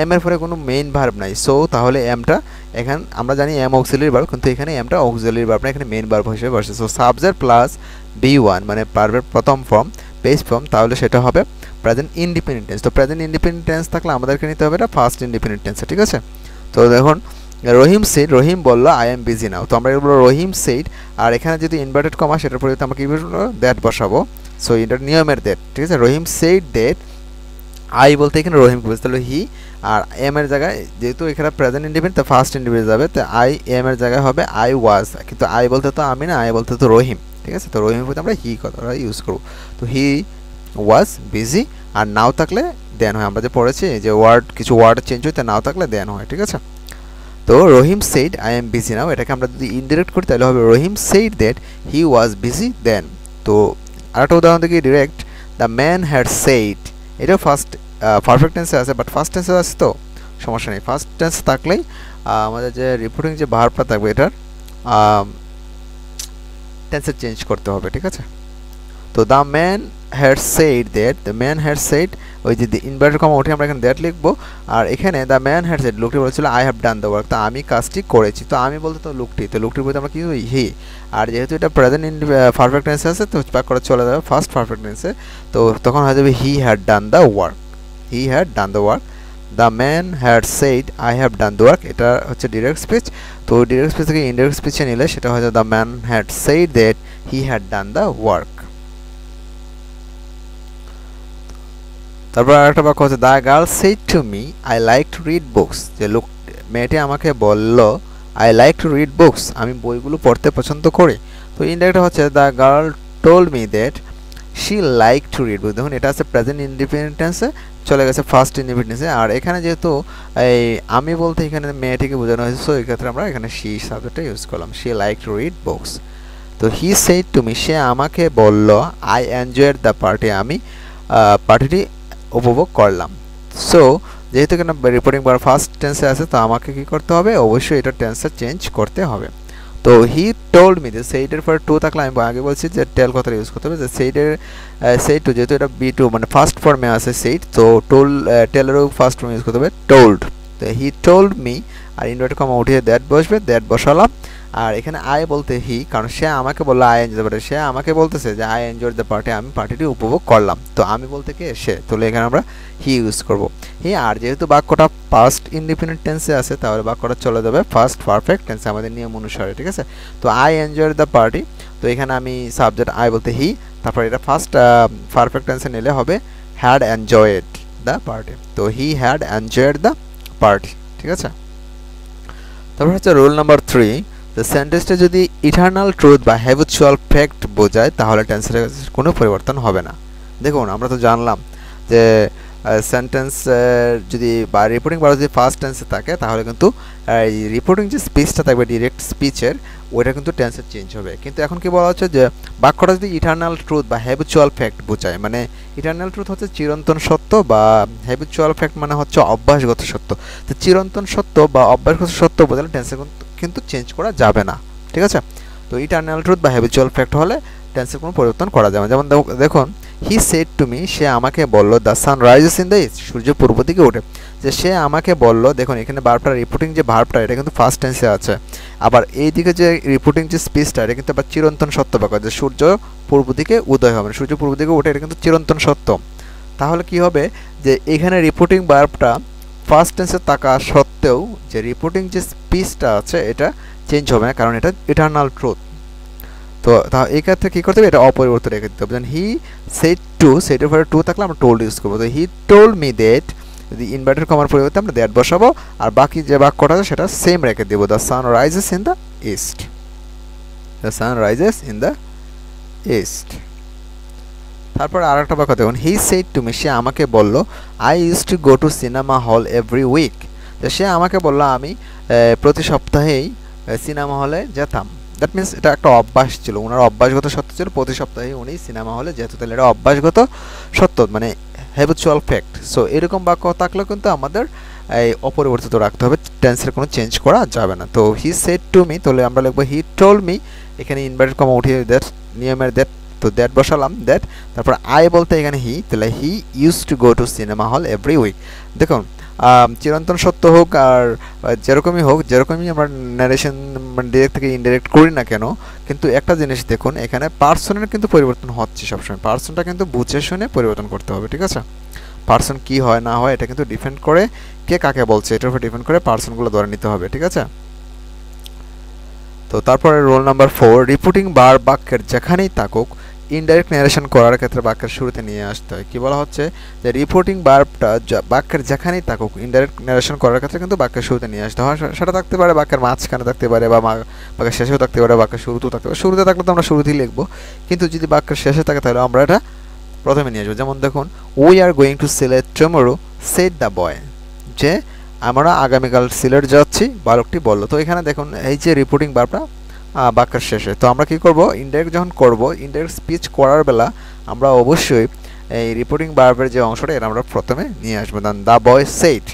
এম এর পরে কোনো মেইন ভার্ব নাই, সো তাহলে এমটা এখানে আমরা জানি এম অক্সিলারি ভার্ব, কিন্তু এখানে এমটা অক্সিলারি ভার্ব না, এখানে মেইন ভার্ব হিসেবে বসে। সো সাবজেক্ট প্লাস বি1 মানে ভার্বের প্রথম ফর্ম বেস ফর্ম, তাহলে সেটা হবে প্রেজেন্ট ইন্ডিপেন্ডেন্ট টেন্স। তো প্রেজেন্ট ইন্ডিপেন্ডেন্ট টেন্স থাকলে আমাদেরকে নিতে হবে এটা ফার্স্ট ইন্ডিপেন্ডেন্ট টেন্স, ঠিক আছে। তো দেখুন রহিম সেড, রহিম বললো আই এম বিজি নাও, তো আমরা বলবো রহিম সেড, আর এখানে যদি ইনভার্টেড কমা সেটার পরিবর্তে আমরা কি বলবো দ্যাট বসাবো। সো এটা নিয়মের দ্যাট, ঠিক আছে। রহিম সেড দ্যাট, আই বলতে এখানে রহিম বুঝতে তাহলে হি, আর এম এর জায়গায় যেহেতু এখানে প্রেজেন্ট ইন্ডিপেন্ডেন্ট তো ফার্স্ট ইন্ডিপেন্ডেন্ট যাবে, তো আই এম এর জায়গায় হবে আই ওয়াজ, কিন্তু আই বলতে তো আমি না, আই বলতে তো রহিম, ঠিক আছে। তো রহিম বলতে আমরা হি কথাটা ইউজ করবো। তো হি ওয়াজ বিজি, আর নাও থাকলে দেন হয়, আমরা যে পড়েছি যে ওয়ার্ড কিছু ওয়ার্ড চেঞ্জ হয়, তো নাও থাকলে দেন হয়, ঠিক আছে। তো Rahim said I am busy now, এটাকে আমরা যদি ইনডিরেক্ট করি তাহলে হবে Rahim said that he was busy then. তো আরেকটা উদাহরণ দেখি direct, the man had said, এটাও ফার্স্ট পারফেক্ট টেন্সে আছে, বাট ফার্স্ট টেন্সে আছে তো সমস্যা নেই। ফার্স্ট টেন্স থাকলেই আমাদের যে রিপোর্টিং যে ভার্বটা থাকবে এটার টেন্সে চেঞ্জ করতে হবে, ঠিক আছে। তো the man had said that, the man had said, ওই যে ইনভার্টেড কমা ওঠে আমরা এখানে দ্যাট লিখবো, আর এখানে দ্য ম্যান হ্যাড সেইড লোকটি বলেছিল I have done the work, তো আমি কাজটি করেছি, তো আমি বলতে তো লোকটি, তো লোকটির বলতে আমরা কি হি, আর যেহেতু এটা প্রেজেন্ট পারফেক্ট টেন্সে আছে তো ব্যাক করে চলে যাবে ফার্স্ট পারফেক্ট টেন্সে, তো তখন হয়ে যাবে হি had done the work, he had done the work. The man had said I have done the work, এটা হচ্ছে ডিরেক্ট স্পিচ। তো ডিরেক্ট স্পিচ থেকে ইনডিরেক্ট স্পিচে নিলে সেটা হয়ে যাবে the man had said that he had done the work. তারপর আরেকটা বাক্য হচ্ছে the girl said to me I like to read books, যে লোক মেয়েটি আমাকে বলল I like to read books, আমি বইগুলো পড়তে পছন্দ করি। তো ইনডাইরেক্ট হচ্ছে the girl told me that she like to read বুক, দেখুন এটা আছে প্রেজেন্ট ইন্ডিপেন্ডেন্ট টেন্সে চলে গেছে ফার্স্ট ইন্ডিপেন্ডেন্সে, আর এখানে যেহেতু এই আমি বলতে এখানে মেয়েটিকে বোঝানো হয়েছে, সো এই ক্ষেত্রে আমরা এখানে শি সাবজেক্টটা ইউজ করলাম, she like to read books. তো হি সেইড টু মি, সে আমাকে বলল আই এনজয়েড দ্য পার্টি, আমি পার্টিটি উপভোগ করলাম। সো যেহেতু এখানে রিপোর্টিং বার ফার্স্ট টেন্সে আছে, তো আমাকে কি করতে হবে অবশ্যই এটা টেন্সে চেঞ্জ করতে হবে। তো হি টোল্ড মি, যে সেইডের পরে টু থাকলে আমি আগে বলছি যে টেল কথাটা ইউজ করতে হবে, যে সেইডের সেইড টু, যেহেতু এটা বি টু মানে ফার্স্ট ফর্মে আছে সেইড, তো টেলেরও ফার্স্ট ফর্ম ইউজ করতে হবে টোল্ড। তো হি টোল্ড মি, আর ইনভার্টেড কমা উঠিয়ে দ্যাট বসবে, দ্যাট বসালাম, আর এখানে আই বলতে হি, কারণ সে আমাকে বললো আই এনজয় দ্য পার্টি, সে আমাকে বলতেছে যে আই এনজয় দ্য পার্টি, আমি পার্টিটি উপভোগ করলাম, তো আমি বলতে কে সে, তাহলে এখানে আমরা হি ইউজ করব হি। আর যেহেতু বাক্যটা ফার্স্ট ইন্ডিপেন্ডেন্ট টেন্সে আছে তাহলে বাক্যটা চলে যাবে ফার্স্ট পারফেক্ট টেন্সে আমাদের নিয়ম অনুসারে, ঠিক আছে। তো আই এনজয় দ্য পার্টি, তো এখানে আমি সাবজেক্ট আই বলতে হি, তারপর এটা ফার্স্ট পারফেক্ট টেন্সে নিলে হবে হ্যাড এনজয়েড দ্য পার্টি, তো he had enjoyed the party, ঠিক আছে। তারপর হচ্ছে রুল নাম্বার 3, তো সেন্টেন্সটা যদি ইটারনাল ট্রুথ বা হ্যাবিচুয়াল ফ্যাক্ট বোঝায় তাহলে টেন্সের কোনো পরিবর্তন হবে না। দেখুন আমরা তো জানলাম যে সেন্টেন্স যদি বা রিপোর্টিং বা যদি ফার্স্ট টেন্সে থাকে তাহলে কিন্তু এই রিপোর্টিং যে স্পিচটা থাকবে ডিরেক্ট স্পিচের ওইটা কিন্তু টেন্সের চেঞ্জ হবে। কিন্তু এখন কি বলা হচ্ছে যে বাক্যটা যদি ইটারনাল ট্রুথ বা হ্যাবিচুয়াল ফ্যাক্ট বোঝায়, মানে ইটারনাল ট্রুথ হচ্ছে চিরন্তন সত্য, বা হ্যাবিচুয়াল ফ্যাক্ট মানে হচ্ছে অভ্যাসগত সত্য। তো চিরন্তন সত্য বা অভ্যাসগত সত্য বোঝালে টেন্সের কিন্তু চেঞ্জ করা যাবে না, ঠিক আছে। তো ইটারনাল ট্রুথ বা হ্যাবিচুয়াল ফ্যাক্ট হলে টেন্সের কোনো পরিবর্তন করা যাবে না। যেমন দেখুন হি সেড টু মি, সে আমাকে বলল the sun rises in the east, সূর্য পূর্ব দিকে ওঠে, যে সে আমাকে বলল, দেখুন এখানে ভার্বটা রিপোর্টিং যে ভার্বটা এটা কিন্তু ফার্স্ট টেন্সে আছে, আবার এইদিকে যে রিপোর্টিং যে স্পিচটা এটা কিন্তু আবার চিরন্তন সত্য বাক্য, যে সূর্য পূর্ব দিকে উদয় হবে, সূর্য পূর্ব দিকে ওঠে, এটা কিন্তু চিরন্তন সত্য। তাহলে কি হবে যে এখানে রিপোর্টিং ভার্বটা ফার্স্ট টেন্সে থাকা সত্ত্বেও যে রিপোর্টিং যে স্পিচটা আছে এটা চেঞ্জ হবে না, কারণ এটা ইটারনাল ট্রুথ। তো এই ক্ষেত্রে কী করতে হবে, এটা অপরিবর্তিত রেখে দিতে হবে। যেন হি সেড টু, সেটের পরে টু থাকলে আমরা টোল্ড ইউজ করবো। তো হি টোল্ড মি দ্যাট, যদি ইনভার্টেড কমার পরিবর্তে আমরা দ্যাট বসাবো, আর বাকি যে বাক্যটা আছে সেটা সেম রেখে দেবো, the sun rises in the east, the sun rises in the east. তারপর আর একটা বাক্য দেখুন, হি সেড টু মি, সে আমাকে বলল I use to go to cinema hall every week, তো সে আমাকে বলল আমি প্রতি সপ্তাহেই সিনেমা হলে যেতাম। দ্যাট মিনস এটা একটা অভ্যাস ছিল, ওনার অভ্যাসগত সত্য ছিল, প্রতি সপ্তাহে উনি সিনেমা হলে যেত, তাহলে এটা অভ্যাসগত সত্য মানে হ্যাবিচুয়াল ফ্যাক্ট। সো এরকম বাক্য থাকলেও কিন্তু আমাদের এই অপরিবর্তিত রাখতে হবে, টেন্সের কোনো চেঞ্জ করা যাবে না। তো হি সেড টু মি, তাহলে আমরা লিখবো হি টোল্ড মি, এখানে ইনভার্টেড কমা উঠিয়ে দ্যাট নিয়মের দ্যাট, তো দ্যাট বসালাম দ্যাট, তারপর আই বলতে এখানে হি, তাহলে he use to go to cinema hall every week. দেখুন চিরন্তন সত্য হোক আর যেরকমই হোক, যেরকমই আমরা ন্যারেশন মানে ডিরেক্ট থেকে ইনডাইরেক্ট করি না কেন, কিন্তু একটা জিনিস দেখুন এখানে পার্সনের কিন্তু পরিবর্তন হচ্ছে সবসময়, পার্সনটা কিন্তু বুঝে শুনে পরিবর্তন করতে হবে, ঠিক আছে? পার্সন কি হয় না হয় এটা কিন্তু ডিপেন্ড করে কে কাকে বলছে, এটার উপর ডিপেন্ড করে পার্সনগুলো ধরে নিতে হবে, ঠিক আছে? তো তারপরে রোল নাম্বার 4, রিপোর্টিং বার বাক্যের যেখানেই থাকুক ইনডাইরেক্ট ন্যারেশন করার ক্ষেত্রে বাক্যের শুরুতে নিয়ে আসতে হয়। কি বলা হচ্ছে যে রিপোর্টিং বার্বটা বাক্যের যেখানেই থাকুক ইনডাইরেক্ট ন্যারেশন করার ক্ষেত্রে কিন্তু বাক্যের শুরুতে নিয়ে আসতে হয়। সেটা থাকতে পারে বাক্যের মাঝখানে থাকতে পারে, বা বাক্যের শেষেও থাকতে পারে, বাক্যের শুরুতেও থাকতে পারে। শুরুতে থাকলে তো আমরা শুরুতেই লিখবো, কিন্তু যদি বাক্যের শেষে থাকে তাহলে আমরা এটা প্রথমে নিয়ে আসবো। যেমন দেখুন, we are going to Sylhet tomorrow said the boy, যে আমরা আগামীকাল সিলেট যাচ্ছি বালকটি বলল। তো এখানে দেখুন এই যে রিপোর্টিং বার্বটা বাক্যের শেষে, তো আমরা কি করব, ইনডাইরেক্ট যখন করব, ইনডাইরেক্ট স্পিচ করার বেলা আমরা অবশ্যই এই রিপোর্টিং ভার্বের যে অংশটা এটা আমরা প্রথমে নিয়ে আসবো। The boy said,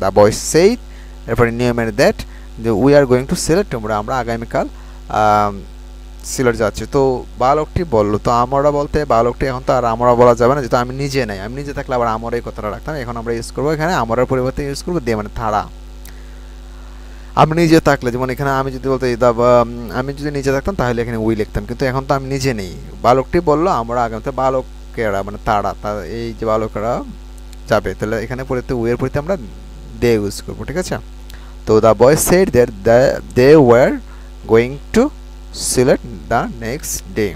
the boy said, এরপরে নিয়মের দ্যাট, যে we are going to Sylhet tomorrow, আমরা আগামীকাল সিলেট যাচ্ছি। তো বালকটি বলল, তো আমরা বলতে বালকটি এখন তো আর আমরা বলা যাবে না, যেহেতু আমি নিজে নাই, আমি নিজে থাকলে আবার আমার এই কথাটা রাখতাম, এখন আমরা ইউজ করবো এখানে আমরার পরিবর্তে ইউজ করবো দে, মানে তারা। আমি নিজে থাকলে, যেমন এখানে আমি যদি বলতে আমি যদি নিজে থাকতাম তাহলে এখানে উই লিখতাম, কিন্তু এখন তো আমি নিজে নেই। বালকটি বললো আমরা আগামীতে বালকেরা মানে তারা, এই যে বালকেরা যাবে, তাহলে এখানে পরিবর্তে উইয়ের পরিবর্তে আমরা দে ইউজ করবো, ঠিক আছে? তো the boy said that they were going to Sylhet the next day.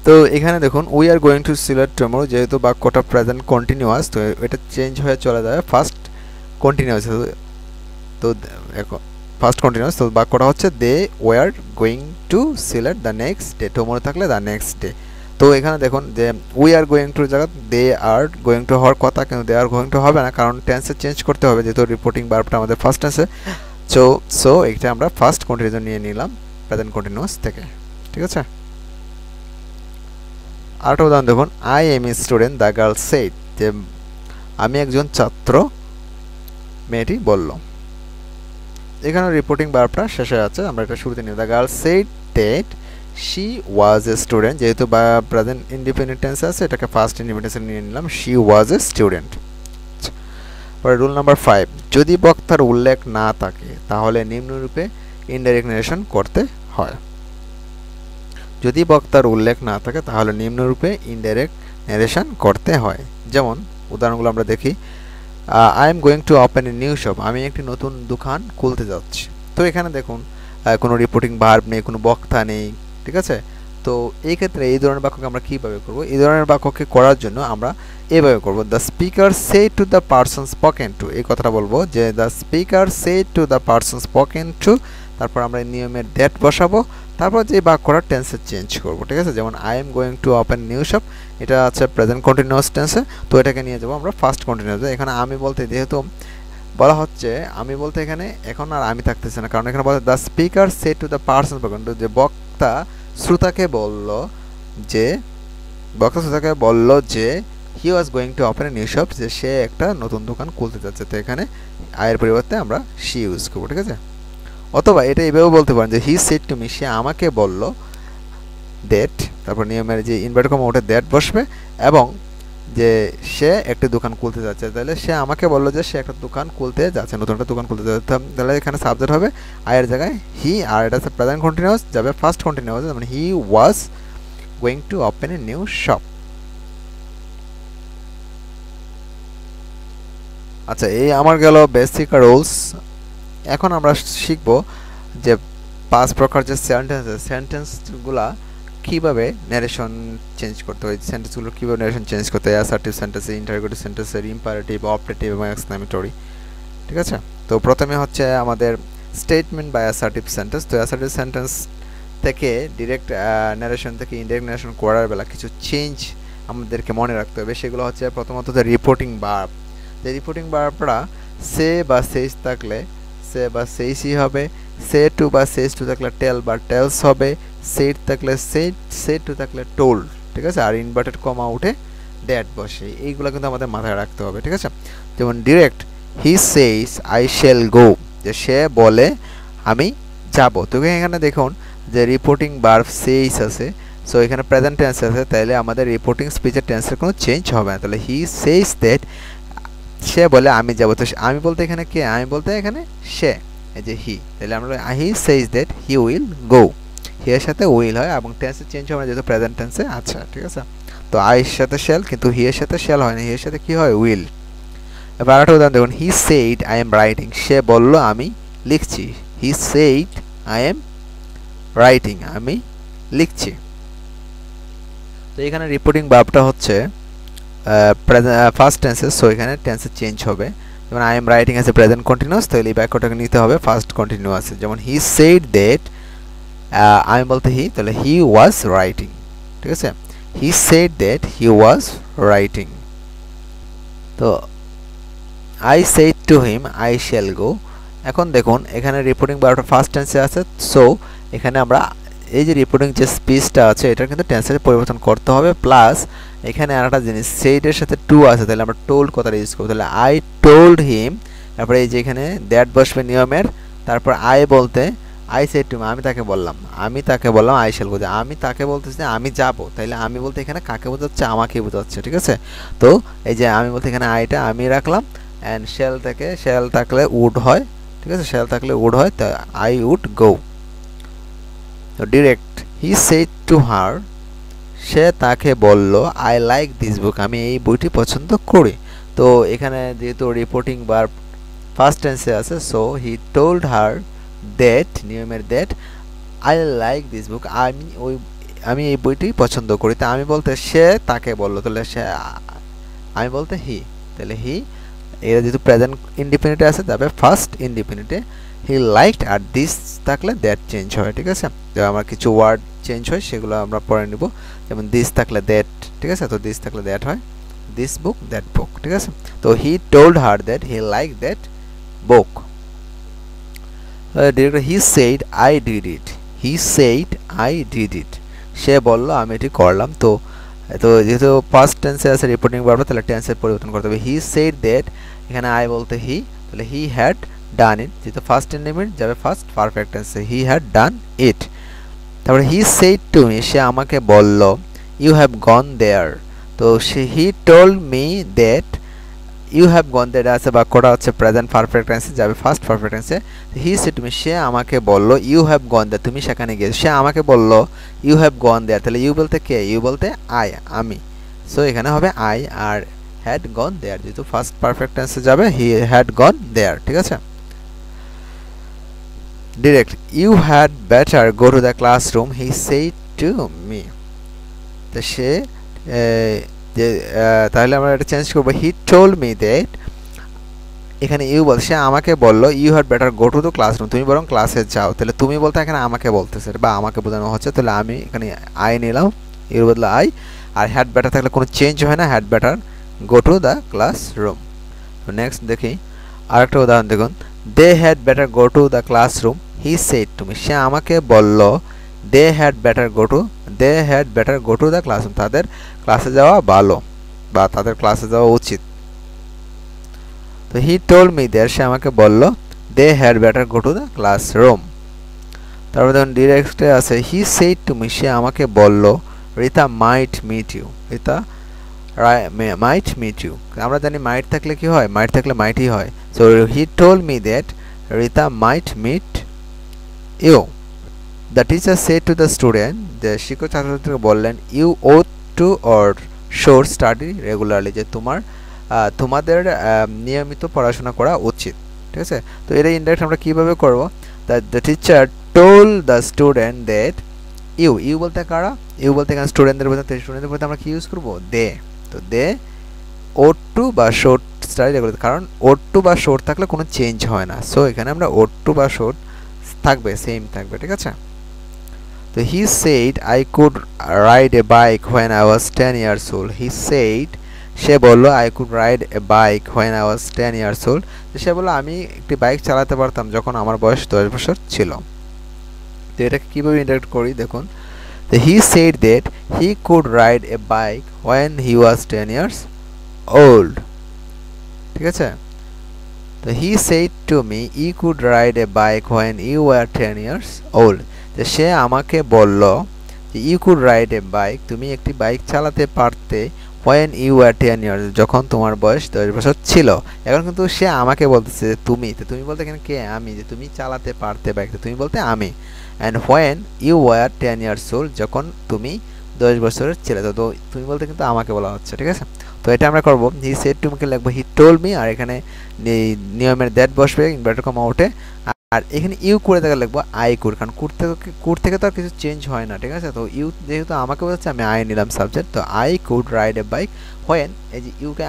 তো এখানে দেখুন we are going to Sylhet tomorrow, যেহেতু বাক্যটা প্রেজেন্ট কন্টিনিউয়াস, তো এটা চেঞ্জ হয়ে চলে যাবে ফার্স্ট কন্টিনিউয়াস। তো ফার্স্ট কন্টিনিউয়াস, তো বাক্যটা হচ্ছে they were going to Sylhet the next day, tomorrow থাকলে দ্য নেক্সট ডে। তো এখানে দেখুন যে উই আর গোয়িং টু জায়গা দে আর গোয়িং টু হওয়ার কথা, কিন্তু দে আর গোয়িং টু হবে না, কারণ টেন্সে চেঞ্জ করতে হবে, যেহেতু রিপোর্টিং ভার্বটা আমাদের ফার্স্ট টেন্সে। সো এটা আমরা ফার্স্ট কন্টিনিউয়াস নিয়ে নিলাম প্রেজেন্ট কন্টিনিউয়াস থেকে, ঠিক আছে? আরেকটা উদাহরণ দেখুন, I M a student the girl said, যে আমি একজন ছাত্র মেয়েটি বলল। এখানে রিপোর্টিং ভার্বটা শেষে আছে, আমরা এটা শুরুতে নিই। The girl said that she was a student, যেহেতু বা প্রেজেন্ট ইন্ডিপেন্ডেন্ট টেন্স আছে এটাকে ফার্স্ট ইন্ডিপেন্ডেন্সে নিয়ে নিলাম, শি ওয়াজ এ স্টুডেন্ট। পরে রুল নাম্বার 5, যদি বক্তার উল্লেখ না থাকে তাহলে নিম্নরূপে ইনডাইরেক্ট ন্যারেশন করতে হয়। যদি বক্তার উল্লেখ না থাকে তাহলে নিম্নরূপে ইনডাইরেক্ট ন্যারেশন করতে হয়। যেমন উদাহরণগুলো আমরা দেখি, I am going to open a new shop, আমি একটি নতুন দোকান খুলতে যাচ্ছি। তো এখানে দেখুন কোনো রিপোর্টিং ভার্ব নেই, কোনো বক্তা নেই, ঠিক আছে? তো এই ক্ষেত্রে এই ধরনের বাক্যকে আমরা কীভাবে করব? এই ধরনের বাক্যকে করার জন্য আমরা এভাবে করব, the speaker say to the person spoken two, এই কথাটা বলবো যে the speaker say to the person spoken two, তারপর আমরা নিয়মের দ্যাট বসাবো, তারপর যে বাক্যটা টেন্সে চেঞ্জ করবো, ঠিক আছে? যেমন I am going to open new shop, এটা আছে প্রেজেন্ট কন্টিনিউয়াস টেন্সে, তো এটাকে নিয়ে যাবো আমরা ফার্স্ট কন্টিনিউয়াসে। এখানে আমি বলতে যেহেতু বলা হচ্ছে, আমি বলতে এখানে এখন আর আমি থাকতেছে না, কারণ এখানে বলা the speaker say to the person spoken to, যে বক্তা শ্রোতাকে বলল যে he was going to open a new shop, যে সে একটা নতুন দোকান খুলতে যাচ্ছে। তো এখানে আয়ের পরিবর্তে আমরা শি ইউজ করবো, ঠিক আছে? অথবা এটা এভাবেও বলতে পারেন যে হি সেড টু মি, সে আমাকে বলল দ্যাট, তারপর নিয়মের যে ইনভার্টেড কমা ওটা দ্যাট বসবে, এবং যে সে একটি দোকান খুলতে যাচ্ছে, তাহলে সে আমাকে বললো যে সে একটা দোকান খুলতে যাচ্ছে, নতুন একটা দোকান খুলতে যাচ্ছে, তাহলে এখানে সাবজেক্ট হবে আয়ের জায়গায় হি, আর এটা হচ্ছে প্রেজেন্ট কন্টিনিউয়াস যাবে ফার্স্ট কন্টিনিউয়াস, মানে he was going to open a new shop. আচ্ছা, এই আমার গেল বেসিক রুলস। এখন আমরা শিখব যে 5 প্রকার যে সেন্টেন্সগুলা কীভাবে ন্যারেশন চেঞ্জ করতে হয়, সেন্টেন্সগুলো কীভাবে ন্যারেশন চেঞ্জ করতে হয়, অ্যাসার্টিভ সেন্টেন্সে, ইন্টারোগেটিভ সেন্টেন্সে, ইম্পারেটিভ, অপারেটিভ এবং এক্সক্লেমেটরি, ঠিক আছে? তো প্রথমে হচ্ছে আমাদের স্টেটমেন্ট বা অ্যাসার্টিভ সেন্টেন্স। তো অ্যাসার্টিভ সেন্টেন্স থেকে ডিরেক্ট ন্যারেশন থেকে ইনডাইরেক্ট ন্যারেশন করার বেলা কিছু চেঞ্জ আমাদেরকে মনে রাখতে হবে। সেগুলো হচ্ছে প্রথমত রিপোর্টিং ভার্ব, যে রিপোর্টিং ভার্বটা সে বা সেইস থাকলে সে বা সেইসই হবে, সে টু বা সেইস টু থাকলে টেল বা টেলস হবে, সেট থাকলে সে টু থাকলে টোল্ড, ঠিক আছে? আর ইনভার্টেড কমা উঠে দ্যাট বসে, এইগুলো কিন্তু আমাদের মাথায় রাখতে হবে, ঠিক আছে? তো যেমন direct he says I shall গো, যে সে বলে আমি যাব। তো এখানে দেখুন যে রিপোর্টিং ভার্ব সেইস আছে, সো এখানে প্রেজেন্ট টেন্স আছে, তাহলে আমাদের রিপোর্টিং স্পিচের টেন্সের কোনো চেঞ্জ হবে না। তাহলে হি সেইস দ্যাট, সে বলে আমি যাব। তো আমি বলতে এখানে কে, আমি বলতে এখানে সে, এই যে হি, তাহলে আমরা he says that he will go. He এর সাথে উইল হয় এবং টেন্সের চেঞ্জ হবে না যেহেতু প্রেজেন্ট টেন্সে আছে, ঠিক আছে। তো আই এর সাথে শ্যাল, কিন্তু হি এর সাথে শ্যাল হয় না, হি এর সাথে কি হয়, উইল। এবার আরেকটা উদাহরণ দেখুন, he said I am writing, সে বলল আমি লিখছি। He said I am writing, আমি লিখছি। তো এখানে রিপোর্টিং ভার্বটা হচ্ছে ফার্স্ট টেন্সে, সো এখানে টেন্সের চেঞ্জ হবে। যেমন আই এম রাইটিং আছে প্রেজেন্ট কন্টিনিউয়াস, তাহলে এই বাক্যটাকে নিতে হবে ফার্স্ট কন্টিনিউয়াসে। যেমন হি সেইড দ্যাট, আমি বলতে হি, তাহলে হি ওয়াজ রাইটিং, ঠিক আছে। He said that he was writing. তো I said to him I shall go. এখন দেখুন এখানে রিপোর্টিং ভার্বটা ফার্স্ট টেন্সে আছে, সো এখানে আমরা এই যে রিপোর্টিং যে স্পিচটা আছে এটা কিন্তু টেন্সের পরিবর্তন করতে হবে। প্লাস এখানে আরেকটা জিনিস, সেইডের সাথে টু আছে, তাহলে আমরা টোল্ড কথাটা ইউজ করব। তাহলে আই টোল্ড হিম, তারপরে এই যে এখানে দ্যাট বসবে নিয়মের, তারপর আই বলতে আই সেড টু হিম, আমি তাকে বললাম, আই শ্যাল গো, আমি তাকে বলতেছি আমি যাব, তাইলে আমি বলতে এখানে কাকে বোঝাচ্ছে, আমাকে বোঝাচ্ছে, ঠিক আছে। তো এই যে আমি বলতে এখানে আইটা আমি রাখলাম, অ্যান্ড শ্যাল থেকে, শ্যাল থাকলে উড হয়, ঠিক আছে, শ্যাল থাকলে উড হয়, তো আই উড গো। তো direct he said to her, সে তাকে বলল আই লাইক দিস বুক, আমি এই বইটি পছন্দ করি। তো এখানে যেহেতু রিপোর্টিং ভার্ব ফার্স্ট টেন্সে আছে, so he told her that, নিয়মের that, I like this book, আমি এই বইটি পছন্দ করি। তা আমি বলতে সে তাকে বলল, তাহলে সে, আমি বলতে হি, তাহলে হি, এরা যেহেতু প্রেজেন্ট ইনডিপেন্ডেন্টে আছে তবে ফার্স্ট ইনডিপেন্ডেন্টে হি লাইকড, আর দিস থাকলে দ্যাট চেঞ্জ হয়, ঠিক আছে। যেমন আমার কিছু ওয়ার্ড চেঞ্জ হয় সেগুলো আমরা পরে নিব। যেমন দিস থাকলে দ্যাট, ঠিক আছে, তো দিস থাকলে দ্যাট হয়, দিস বুক দ্যাট বুক, ঠিক আছে। তো he told her that he like that book. ডিরেক্টর he said I did it, he said I did it, সে বলল আমি এটি করলাম। তো যেহেতু ফার্স্ট টেন্সে আছে রিপোর্টিং ভার্ব, তাহলে টেন্সের পরিবর্তন করতে হবে। হি সেইড দ্যাট, এখানে আই বলতে হি, তাহলে হি হ্যাড ডান ইট, যেহেতু ফার্স্ট ইনডিপেন্ডেন্ট যাবে ফার্স্ট পারফেক্ট টেন্সে, হি হ্যাড ডান ইট। তারপরে হি সেইড টু মি, সে আমাকে বলল ইউ হ্যাভ গন দেয়ার, তো he told me that you have gone there আছে, বাক্যটা হচ্ছে প্রেজেন্ট পারফেক্ট টেন্সে যাবে ফার্স্ট পারফেক্ট টেন্সে। হি সেড টু মি, সে আমাকে বলল ইউ হ্যাভ গন দেয়ার, তুমি সেখানে গিয়েছো, সে আমাকে বলল ইউ হ্যাভ গন দেয়ার, তাহলে ইউ বলতে কে, ইউ বলতে আই, আমি, সো এখানে হবে আই, আর হ্যাড গন দেয়ার যেহেতু ফার্স্ট পারফেক্ট টেন্সে যাবে, হি হ্যাড গন দেয়ার, ঠিক আছে। Direct you had better go to the classroom he said to me, তো সে যে তাহলে আমরা এটা চেঞ্জ করবো, হি টোল্ড মি দ্যাট, এখানে ইউ বল, সে আমাকে বলল you had better go to the classroom, তুমি বরং ক্লাসে যাও, তাহলে তুমি বলতে এখানে আমাকে বলতেছে বা আমাকে বোঝানো হচ্ছে, তাহলে আমি এখানে আই নিলাম, ইউর বদলে আই, আর হ্যাড বেটার থাকলে কোনো চেঞ্জ হয় না, had better go to the classroom. তো নেক্সট দেখি আরেকটা উদাহরণ দেখুন, they had better go to the classroom he said to me, সে আমাকে বলল they had better go to the classroom, তাদের ক্লাসে যাওয়া ভালো বা তাদের ক্লাসে যাওয়া উচিত। তো হি টোল্ড মি দেয়ার, সে আমাকে বলল they had better go to the classroom. তারপর দেখুন ডিরেক্টে আছে হি সেইড টু মি, সে আমাকে বলল Rita might meet you, Rita might meet you, আমরা জানি মাইট থাকলে কি হয়, মাইট থাকলে মাইটই হয়, so he told me that Rita might meet you. The teacher said to the student, যে শিক্ষক ছাত্রছাত্রীকে বললেন you ought to or sure study regularly, যে তোমাদের নিয়মিত পড়াশোনা করা উচিত, ঠিক আছে। তো এটা ইনডাইরেক্ট আমরা কীভাবে করবো, the teacher told the student that you বলতে কারা, ইউ বলতে এখানে স্টুডেন্টদের বলতে, স্টুডেন্টদের বলতে আমরা কি ইউজ করবো, দে, তো দে ওট টু বা শোর স্টাডি রেগুলার, কারণ ওট টু বা শোর থাকলে কোনো চেঞ্জ হয় না, সো এখানে আমরা ওট টু বা শোর থাকবে, সেম থাকবে, ঠিক আছে। তো he said I could ride a bike when I was 10 years old, he said, সে বলল I could ride a bike when I was 10 years old, সে বলল আমি একটি বাইক চালাতে পারতাম যখন আমার বয়স 10 বছর ছিল। তো এটাকে কীভাবে ইন্টারেক্ট করি দেখুন, তো he said that he could ride a bike when he was 10 years old, ঠিক আছে? তো হি said to me you could ride a bike when you were 10 years old. তো সে আমাকে বলল যে you could ride a bike, তুমি একটি বাইক চালাতে পারতে when you were 10 years, যখন তোমার বয়স 10 বছর ছিল। এখন কিন্তু সে আমাকে বলতেছে তুমি, তো তুমি বলতে এখানে কে? আমি, যে তুমি চালাতে পারতে বাইক, তুমি বলতে আমি। and when you were 10 years old, যখন তুমি 10 বছরের ছিলে, তো তুমি বলতে কিন্তু আমাকে বলা হচ্ছে, ঠিক আছে? তো এটা আমরা করব হি সেড টু কে লিখবো হি টোল্ড মি, আর এখানে নিয়মের দ্যাট বসবে ইনভার্টেড কমা আউটে, আর এখানে ইউ করে থেকে লিখবো আই কুড, কারণ কুড থেকে তো আর কিছু চেঞ্জ হয় না, ঠিক আছে? তো ইউ যেহেতু আমাকে বোঝাচ্ছে, আমি আই নিলাম সাবজেক্ট, তো I could ride a bike when, এই যে ইউকে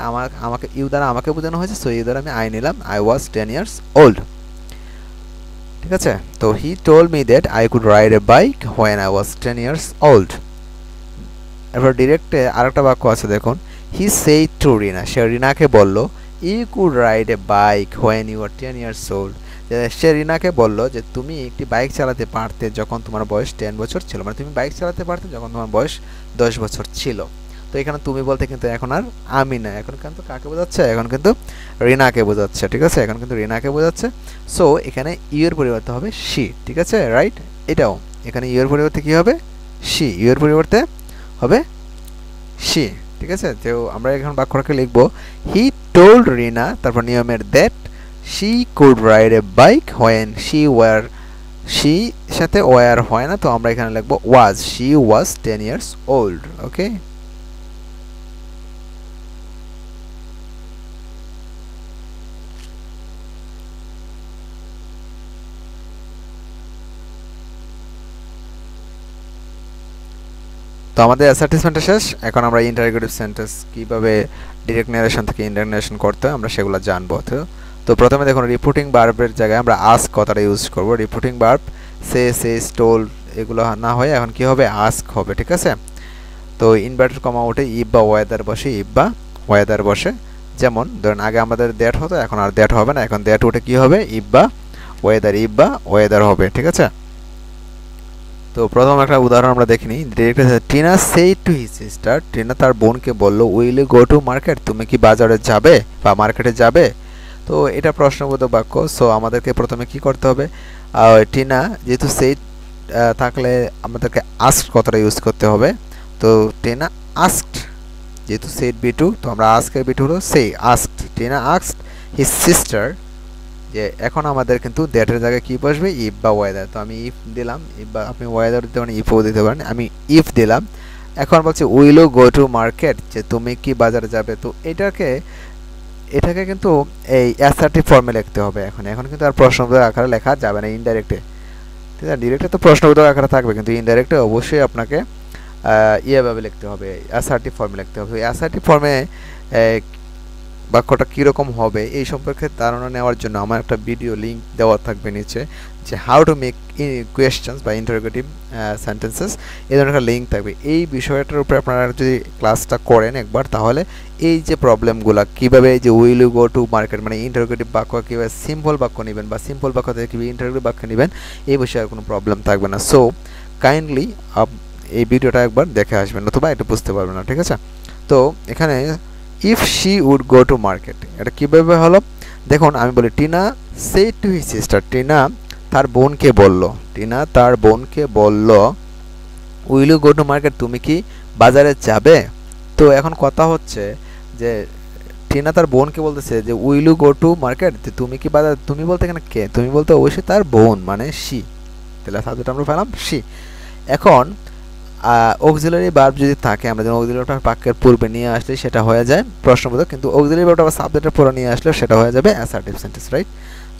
আমাকে ইউ দ্বারা আমাকে বোঝানো হয়েছে, সো ইউ দ্বারা আমি আই নিলাম, আই ওয়াজ 10 ইয়ার্স ওল্ড, ঠিক আছে? তো he told me that I could ride a bike when I was 10 years old. এরপর ডিরেক্টে আরেকটা বাক্য আছে, দেখুন হি সেড টু রিনা, সে রিনাকে বলল you could ride a bike when you are 10 years old, সে রিনাকে বলল যে তুমি একটি বাইক চালাতে পারতে যখন তোমার বয়স 10 বছর ছিল, মানে তুমি বাইক চালাতে পারতে যখন তোমার বয়স 10 বছর ছিল। তো এখানে তুমি বলতে কিন্তু এখন আর আমি না, এখন কিন্তু কাকে বোঝাচ্ছে? এখন কিন্তু রিনাকে বোঝাচ্ছে, ঠিক আছে? এখন কিন্তু রিনাকে বোঝাচ্ছে। সো এখানে ইউ এর পরিবর্তে হবে শি, ঠিক আছে? রাইট, এটাও এখানে ইউ এর পরিবর্তে কি হবে? শি, ইউ এর পরিবর্তে হবে শি, ঠিক আছে? তো আমরা এখন বাক্যটাকে লিখবো হি টোল্ড রিনা, তারপর নিয়মের that she could ride a bike when she সাথে were হয় না, তো আমরা এখানে লিখবো was, she was 10 years old, ওকে? তো আমাদের অ্যাসার্টিভমেন্টটা শেষ, এখন আমরা ইন্টারোগেটিভ সেন্টেন্স কিভাবে ডিরেক্ট নারেশন থেকে ইনডাইরেক্ট নারেশন করতে হয় আমরা সেগুলো জানবো। তো প্রথমে দেখুন রিপোর্টিং ভার্বের জায়গায় আমরা আস্ক কথাটা ইউজ করব। রিপোর্টিং ভার্ব সেজ টোল্ড এগুলো না হয়ে এখন কি হবে? আস্ক হবে, ঠিক আছে? তো ইনভার্টেড কমা উঠে ইফ বা ওয়েদার বসে, ইফ বা ওয়েদার বসে। যেমন ধরুন আগে আমাদের দ্যাট হতো, এখন আর দ্যাট হবে না, এখন দ্যাট উঠে কি হবে? ইফ বা ওয়েদার, ইফ বা ওয়েদার হবে, ঠিক আছে? তো প্রথম একটা উদাহরণ আমরা দেখিনি। Tina said to his sister, Tina তার বোনকে বলল will you go to market, তুমি কি বাজারে যাবে বা মার্কেটে যাবে? তো এটা প্রশ্নবোধক বাক্য, সো আমাদেরকে প্রথমে কি করতে হবে? টিনা যেহেতু সেড থাকলে আমাদেরকে আস্কড কথাটা ইউজ করতে হবে। তো টিনা আস্কড, যেহেতু সেড বি টু, তো আমরা আস্কের বি টু হলো সে, asked, Tina asked his sister, যে এখন আমাদের কিন্তু দ্যাটের জায়গায় কি বসবে? ইফ বা ওয়েদার। তো আমি ইফ দিলাম, ইফ বা আপনি ওয়েদার দিতে পারেন, ইফও দিতে পারেন, আমি ইফ দিলাম। এখন বলছি will you go to market, যে তুমি কি বাজারে যাবে? তো এটাকে কিন্তু এই অ্যাসার্টিভ ফর্মে লিখতে হবে। এখন কিন্তু আর প্রশ্নবোধক আকারে লেখা যাবে না ইনডাইরেক্টে, ঠিক আছে? ডিরেক্টে তো প্রশ্নবোধক আকারে থাকবে, কিন্তু ইনডাইরেক্টে অবশ্যই আপনাকে ইয়েভাবে লিখতে হবে, অ্যাসার্টিভ ফর্মে লিখতে হবে। অ্যাসার্টিভ ফর্মে বাক্যটা কীরকম হবে এই সম্পর্কে ধারণা নেওয়ার জন্য আমার একটা ভিডিও লিঙ্ক দেওয়া থাকবে নিচে, যে হাউ টু মেক কোয়েশ্চেন্স বা ইন্টারোগেটিভ সেন্টেন্সেস, এই ধরনের একটা লিঙ্ক থাকবে। এই বিষয়টার উপরে আপনারা যদি ক্লাসটা করেন একবার, তাহলে এই যে প্রবলেমগুলো কীভাবে, এই যে will you go to market মানে ইন্টারোগেটিভ বাক্য কীভাবে সিম্পল বাক্য নেবেন বা সিম্পল বাক্য থেকে কীভাবে ইন্টারোগেটিভ বাক্য নেবেন, এই বিষয়ে আর কোনো প্রবলেম থাকবে না। সো কাইন্ডলি এই ভিডিওটা একবার দেখে আসবেন, নতুবা এটা বুঝতে পারবেন না, ঠিক আছে? তো এখানে if she would go to market, এটা কীভাবে হলো দেখুন। আমি বলি Tina said to his sister, Tina তার বোনকে বলল, টিনা তার বোনকে বলল will you go to market, তুমি কি বাজারে যাবে? তো এখন কথা হচ্ছে যে টিনা তার বোনকে বলতেছে যে will you go to market, তুমি কি বাজার, তুমি বলতে এখানে কে? তুমি বলতে অবশ্যই তার বোন মানে শি, তাহলে সাবজেক্ট আমরা পেলাম শি। এখন অক্সিলারি ভার্ব যদি থাকে, আমরা যেন অক্সিলারি ভার্বটা বাক্যের পূর্বে নিয়ে আসলে সেটা হয়ে যায় প্রশ্নবোধক, কিন্তু অক্সিলারি ভার্বটা আবার সাবজেক্টের পরে নিয়ে আসলে সেটা হয়ে যাবে assertive sentence, right?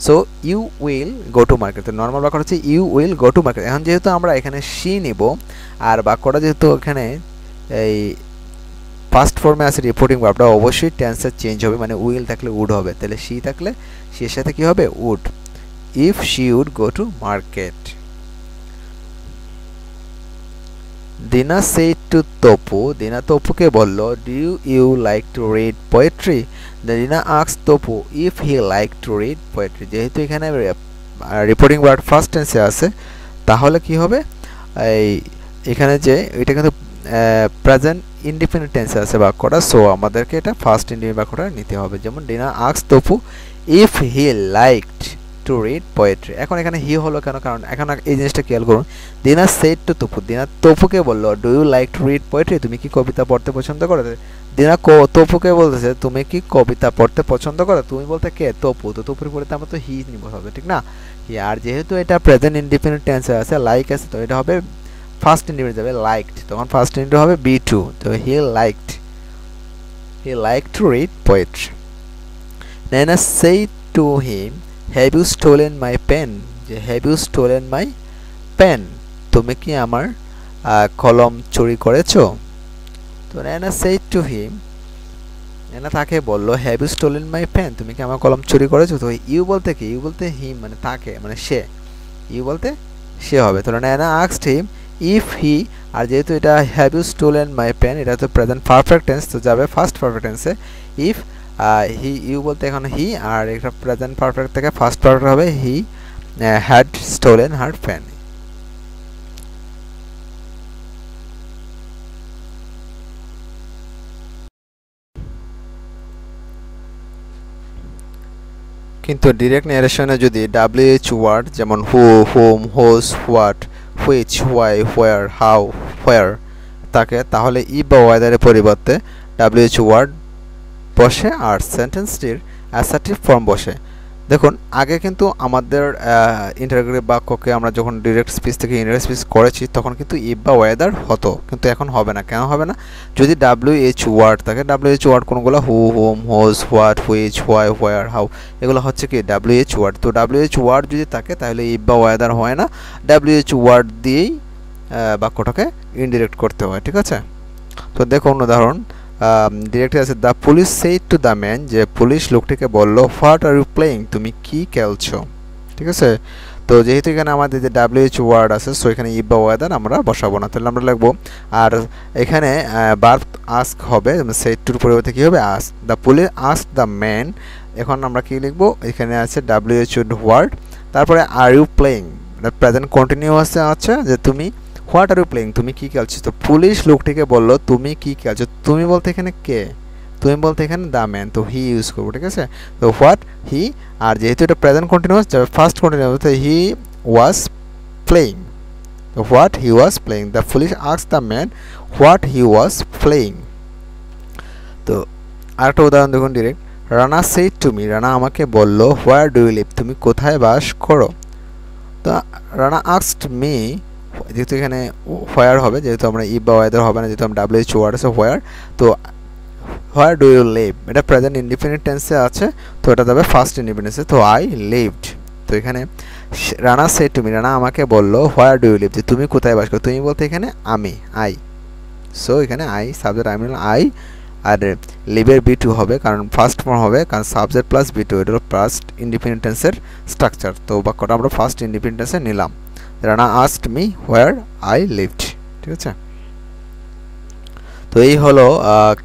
So you will go to market, তো নর্মাল বাক্যটা হচ্ছে you will go to market. এখন যেহেতু আমরা এখানে শি নিব, আর বাক্যটা যেহেতু এখানে এই ফার্স্ট ফর্মে আছে রিপোর্টিং ভার্বটা, অবশ্যই টেন্সের চেঞ্জ হবে, মানে উইল থাকলে উড হবে, তাহলে শি থাকলে শির সাথে কি হবে? Would. If she would go to market. Dina said to Tapu, Dina তপুকে বলল do you like to read poetry, Dina asked Tapu if he like to read poetry. যেহেতু এখানে রিপোর্টিং ভার্ব ফার্স্ট টেন্সে আছে, তাহলে কি হবে? এখানে যে এটা কিন্তু প্রেজেন্ট ইনডিফিনিট টেন্সে আছে বাক্যটা, সো আমাদেরকে এটা ফার্স্ট ইনডিফিনিট বাক্যটা নিতে হবে। যেমন Dina asked Tapu if he liked to read poetry. এখন এখানে হি হলো কেন, কারণ এখন এই জিনিসটা খেয়াল করুন। দিনা সেড টু তপু, দিনা তপুকে বললো do you like to read poetry, তুমি কি কবিতা পড়তে পছন্দ করো। দিনা তপুকে বলতেছে তুমি কি কবিতা পড়তে পছন্দ করো, তুমি বলতে কে, তপু, তো তপুর পরিবর্তে আমরা তো হি নিব হবে, ঠিক না। হি, আর যেহেতু এটা প্রেজেন্ট ইনডিফিনিট টেন্সে আছে, লাইক আছে, তো এটা হবে ফার্স্ট ইনডিফিনিট যাবে লাইকড, তখন ফার্স্ট ইনডিফিনিট হবে বি টু, তো he liked to read poetry. Naina said to him have you stolen my pen, যে have you stolen my pen, তুমি কি আমার কলম চুরি করেছো। তো Naina said to him, Naina তাকে বললো have you stolen my pen, তুমি কি আমার কলম চুরি করেছো। তো ইউ বলতে কি, ইউ বলতে হিম মানে তাকে, মানে সে, ইউ বলতে সে হবে। তো Naina asked him if he, আর যেহেতু এটা have you stolen my pen, এটা তো প্রেজেন্ট পারফেক্ট টেন্স, তো যাবে ফার্স্ট পারফেক্ট টেন্সে। ইফ হি, ইউ বলতে এখন হি, আর এটা প্রেজেন্ট পারফেক্ট থেকে ফার্স্ট পারফেক্ট হবে he had stolen her pen. কিন্তু ডিরেক্ট ন্যারেশনে যদি WH ওয়ার্ড যেমন who, whom, whose, what, which, why, where, how, where থাকে, তাহলে ই বা ওয়েদারের পরিবর্তে WH ওয়ার্ড বসে আর সেন্টেন্সটির অ্যাসার্টিভ ফর্ম বসে। দেখুন আগে কিন্তু আমাদের ইন্টারোগেটিভ বাক্যকে আমরা যখন ডিরেক্ট স্পিচ থেকে ইনডাইরেক্ট স্পিচ করেছি তখন কিন্তু ইফ বা ওয়েদার হতো, কিন্তু এখন হবে না। কেন হবে না, যদি WH ওয়ার্ড থাকে। WH ওয়ার্ড কোনগুলো, who, whom, whose, what, which, why, where, how, এগুলো হচ্ছে কি WH ওয়ার্ড। তো WH ওয়ার্ড যদি থাকে তাহলে ইফ বা ওয়েদার হয় না, WH ওয়ার্ড দিয়েই বাক্যটাকে ইনডিরেক্ট করতে হয়, ঠিক আছে। তো দেখুন উদাহরণ, ডিরেক্টর আছে the police shed to the man, যে পুলিশ লোকটিকে বলল হোয়াট আর ইউ প্লেয়িং, তুমি কি খেলছো, ঠিক আছে। তো যেহেতু এখানে আমাদের যে WH ওয়ার্ড আছে, সো এখানে ইফ বা ওয়েদার আমরা বসাবো না, তাহলে আমরা লিখবো, আর এখানে ভার্ব আস্ক হবে, সেড টুর পরিবর্তে কী হবে ask. The police ask the man, এখন আমরা কি লিখবো, এখানে আছে WH ওয়ার্ড, তারপরে are you playing, present continuous আছে যে তুমি হোয়াট আর ইউ প্লেয়িং, তুমি কি খেলছো। তো পুলিশ লোকটিকে বললো তুমি কি খেলছো, তুমি বলতে এখানে কে, তুমি বলতে এখানে দ্য ম্যান, তো হি ইউজ করবো, ঠিক আছে। তো হোয়াট হি, আর যেহেতু এটা প্রেজেন্ট কন্টিনিউয়াস যাবে ফার্স্ট কন্টিনিউয়াস, তো হি ওয়াজ প্লেয়িং, তো what he was playing. The police asked the man what he was playing. তো আরেকটা উদাহরণ দেখুন direct, Rana shed to me, Rana আমাকে বললো হোয়ার ডু ইউ লিভ, তুমি কোথায় বাস করো। তো রানা আস্কড মি, যেহেতু এখানে হোয়ার হবে, যেহেতু আমরা ইফ বা ওয়েদার হবে না, যেহেতু আমরা WH ওয়ার্ড আছে হোয়ার, তো হোয়ার ডু ইউ লিভ এটা প্রেজেন্ট ইনডিফিনিট টেন্সে আছে, তো এটা যাবে ফার্স্ট ইনডিফিনিটে, তো আই লিভড। তো এখানে Rana shed to me, Rana আমাকে বললো হোয়ার ডু ইউ লিভ, যে তুমি কোথায় বাস করো, তুমি বলতে এখানে আমি, আই, সো এখানে আই সাবজেক্ট, আমি আই, আর লিভের B2 হবে কারণ ফার্স্ট ফর্ম হবে, কারণ সাবজেক্ট প্লাস B2 এটা হলো ফার্স্ট ইনডিফিনিট টেন্সের স্ট্রাকচার। তো বাক্যটা আমরা ফার্স্ট ইনডিফিনিট টেন্সে নিলাম, Rana asked me where I lived, ঠিক আছে। তো এই হলো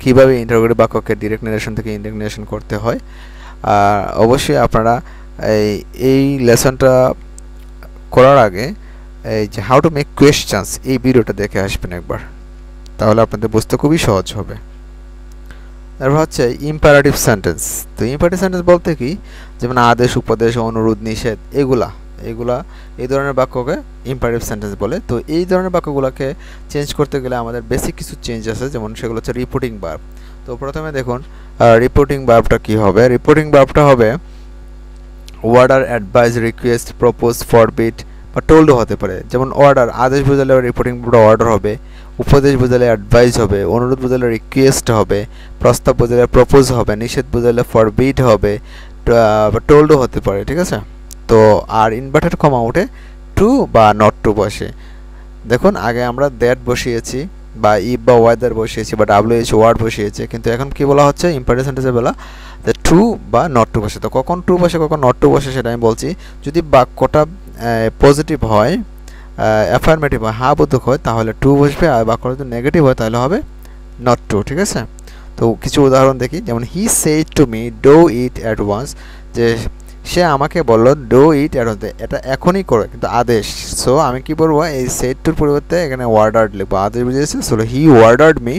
কীভাবে ইন্টারোগেটিভ বাক্যকে ডিরেক্ট নারেশন থেকে ইনডাইরেক্ট নারেশন করতে হয়। অবশ্যই আপনারা এই লেসনটা করার আগে এই যে হাউ টু মেক কোয়েশ্চেন্স এই ভিডিওটা দেখে আসবেন একবার, তাহলে আপনাদের বুঝতে খুবই সহজ হবে। তারপর হচ্ছে ইম্পারেটিভ সেন্টেন্স। তো ইম্পারেটিভ সেন্টেন্স বলতে কি, যেমন আদেশ, উপদেশ, অনুরোধ, নিষেধ, এগুলা এই ধরনের বাক্যকে ইম্পারেটিভ সেন্টেন্স বলে। তো এই ধরনের বাক্যগুলোকে চেঞ্জ করতে গেলে আমাদের বেসিক কিছু চেঞ্জ আছে, যেমন সেগুলো হচ্ছে রিপোর্টিং ভার্ব। তো প্রথমে দেখুন রিপোর্টিং ভার্বটা কি হবে, রিপোর্টিং ভার্বটা হবে order, advice, request, propose, forbid বা টোল্ড হতে পারে। যেমন অর্ডার, আদেশ বোঝালে রিপোর্টিং ভার্বটা অর্ডার হবে, উপদেশ বোঝালে অ্যাডভাইস হবে, অনুরোধ বোঝালে রিকোয়েস্ট হবে, প্রস্তাব বোঝালে প্রপোজ হবে, নিষেধ বোঝালে ফরবিড হবে, টোল্ডও হতে পারে, ঠিক আছে। তো আর ইনভার্টেড কমা উঠে টু বা নট টু বসে। দেখুন আগে আমরা দ্যাট বসিয়েছি বা ইফ বা ওয়েদার বসিয়েছি বা WH ওয়ার্ড বসিয়েছি, কিন্তু এখন কি বলা হচ্ছে ইম্পারেটিভ সেন্টেন্সে বলা যে টু বা নট টু বসে। তো কখন টু বসে কখন নট টু বসে সেটা আমি বলছি। যদি বাক্যটা পজিটিভ হয়, অ্যাফার্মেটিভ হয়, হ্যাঁ বোধক হয়, তাহলে টু বসবে, আর বাক্যটা যদি নেগেটিভ হয় তাহলে হবে নট টু, ঠিক আছে। তো কিছু উদাহরণ দেখি, যেমন he said to me do it at once, যে সে আমাকে বললো ডু ইট অ্যাট ওয়ান্স, এটা এখনই করো, কিন্তু আদেশ। সো আমি কি বলবো, এই সেড টুর পরিবর্তে এখানে ওয়ার্ডার্ড লিখবো, আদেশ বুঝেছে। সো হি ওয়ার্ডার্ড মি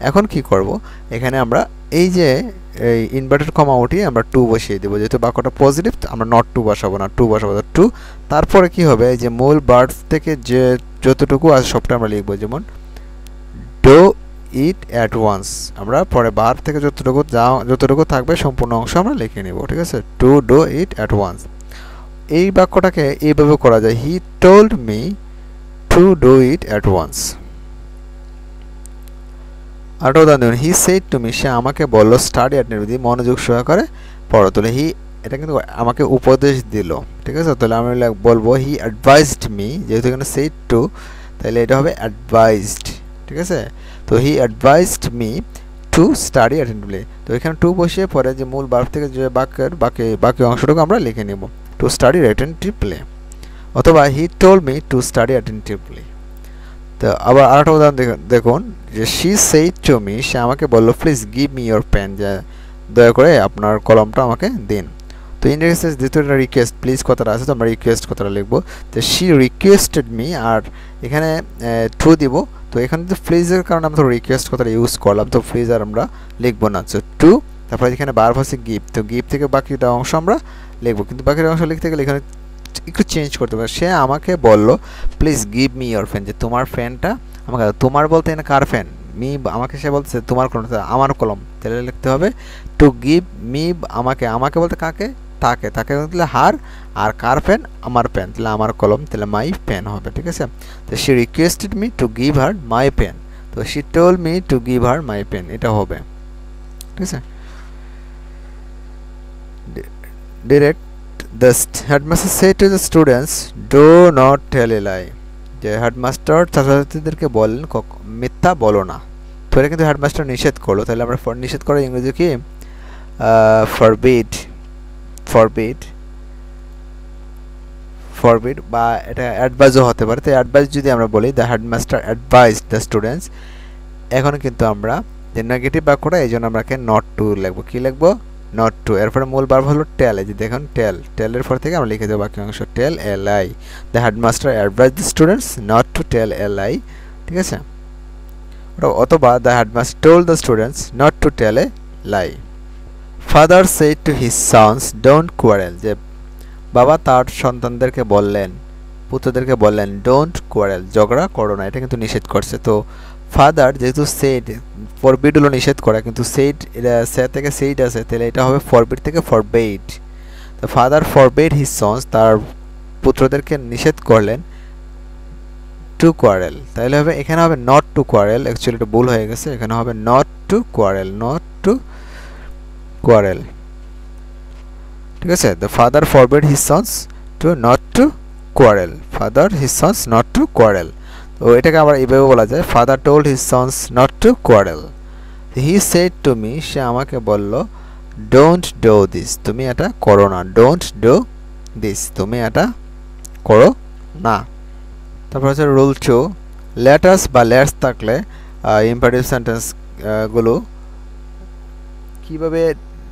এখন কি করব, এখানে আমরা এই যে এই ইনভার্টেড কমা উঠিয়ে আমরা 2 বসিয়ে দেব, যেহেতু বাক্যটা পজিটিভ আমরা নট 2 বসাবো না, 2 বসাবো, 2। তারপরে কি হবে, এই যে মূল ভার্ব থেকে যে যতটুকু আছে সবটা আমরা লিখব, যেমন ডো ইট অ্যাট ওয়ান্স, আমরা পরে ভার্ব থেকে যতটুকু থাকবে সম্পূর্ণ অংশ আমরা লিখে নেব, ঠিক আছে, to do it at once. এই বাক্যটাকে এইভাবে করা যায়, he told me to do it at once. আরেকটা উদাহরণ দেখুন, হি সেড টু মি, সে আমাকে বলল স্টাডি অ্যাটেন্টিভলি, মনোযোগ সহকারে পড়ো। তাহলে হি এটা কিন্তু আমাকে উপদেশ দিল, ঠিক আছে। তাহলে আমি বলবো হি অ্যাডভাইসড মি, যেহেতু এখানে সেড টু তাহলে এটা হবে অ্যাডভাইসড, ঠিক আছে। তো he advised me to study attentively, তো এখানে টু বসিয়ে পরে যে মূল ভার্ব থেকে যে বাক্যের বাকি অংশটুকু আমরা লিখে নেব, টু স্টাডি অ্যাটেন্টিভলি, অথবা he told me to study attentively. তো আবার আরেকটা উদাহরণ দেখুন, যে শি সেইড টু মি, সে আমাকে বললো please give me your pen, যে দয়া করে আপনার কলমটা আমাকে দিন। তো ইন্ডিয়ান দ্বিতীয়টা রিকোয়েস্ট, প্লিজ কথাটা আছে তো আমরা রিকোয়েস্ট কথাটা লিখবো, তো শি রিকোয়েস্টেড মি, আর এখানে টু দিব। তো এখানে তো প্লিজের কারণে আমরা রিকোয়েস্ট কথাটা ইউজ করলাম, তো প্লিজ আর আমরা লিখবো না, তো টু, তারপরে এখানে ভার্ব আছে গিভ, তো গিভ থেকে বাকিটা অংশ আমরা লিখবো, কিন্তু বাকিটা অংশ লিখতে গেলে এখানে একটু চেঞ্জ করতে পারে। সে আমাকে বলল please give me your fan, যে তোমার ফ্যানটা আমাকে, তোমার বলতে এখানে কার ফ্যান, মি, আমাকে সে বলছে তোমার কলম, আমার কলম, তাহলে লিখতে হবে টু গিভ মি, আমাকে, আমাকে বলতে কাকে, তাকে, তাকে বলতে হার, আর কার ফ্যান, আমার পেন, তাহলে আমার কলম, তাহলে মাই পেন হবে, ঠিক আছে। তো she requested me to give her my pen, তো she told me to give her my pen, এটা হবে, ঠিক আছে। Direct, the headmaster said to the students, do not tell a lie, যে হেডমাস্টার ছাত্রছাত্রীদেরকে বলেন মিথ্যা বলো না। তো এটা কিন্তু হেডমাস্টার নিষেধ করলো, তাহলে আমরা নিষেধ করার ইংরেজি কি, ফরবিড, ফরবিড, ফরবিড, বা এটা অ্যাডভাইসও হতে পারে। তো অ্যাডভাইস যদি আমরা বলি, the headmaster advised the students, এখন কিন্তু আমরা যে নেগেটিভ বাক্যটা, এই জন্য আমরা নট টু লিখবো, কি লিখবো, নট টু। এরপরে মূল ভার্ব হলো টেল, এই যে দেখুন টেল, টেলের পর থেকে আমরা লিখে দেবো বাকি অংশ, tell a lie, the headmaster advise the students not to tell a lie, ঠিক আছে। অথবা the headmaster told the students not to tell a lie. Father said to his sons don't quarrel, যে বাবা তার সন্তানদেরকে বললেন, পুত্রদেরকে বললেন ডোন্ট কোয়ারেল, ঝগড়া করো না, এটা কিন্তু নিষেধ করছে। তো ফাদার যেহেতু সেড, ফরবিড হলো নিষেধ করা, কিন্তু সেইড, এটা সে থেকে সেইড আছে, তাহলে এটা হবে ফরবিড থেকে ফরবেইড। তো ফাদার ফরবেইড হিজ সন্স, তার পুত্রদেরকে নিষেধ করলেন টু কোয়ারেল, তাহলে হবে এখানে হবে নট টু কোয়ারেল, অ্যাকচুয়ালি এটা ভুল হয়ে গেছে, এখানে হবে not to quarrel, not to quarrel, ঠিক আছে। The father forbade his sons to not to quarrel, father his sons not to quarrel. তো এটাকে আবার এইভাবে বলা যায়, father told his sons not to quarrel, he said to me, সে আমাকে বলল ডোন্ট ডু দিস, তুমি এটা করো না, ডোন্ট ডু দিস, তুমি এটা করো না। তারপর হচ্ছে রুল 2, লেটার্স বা লেটস থাকলে ইম্পারেটিভ সেন্টেন্স গুলো কীভাবে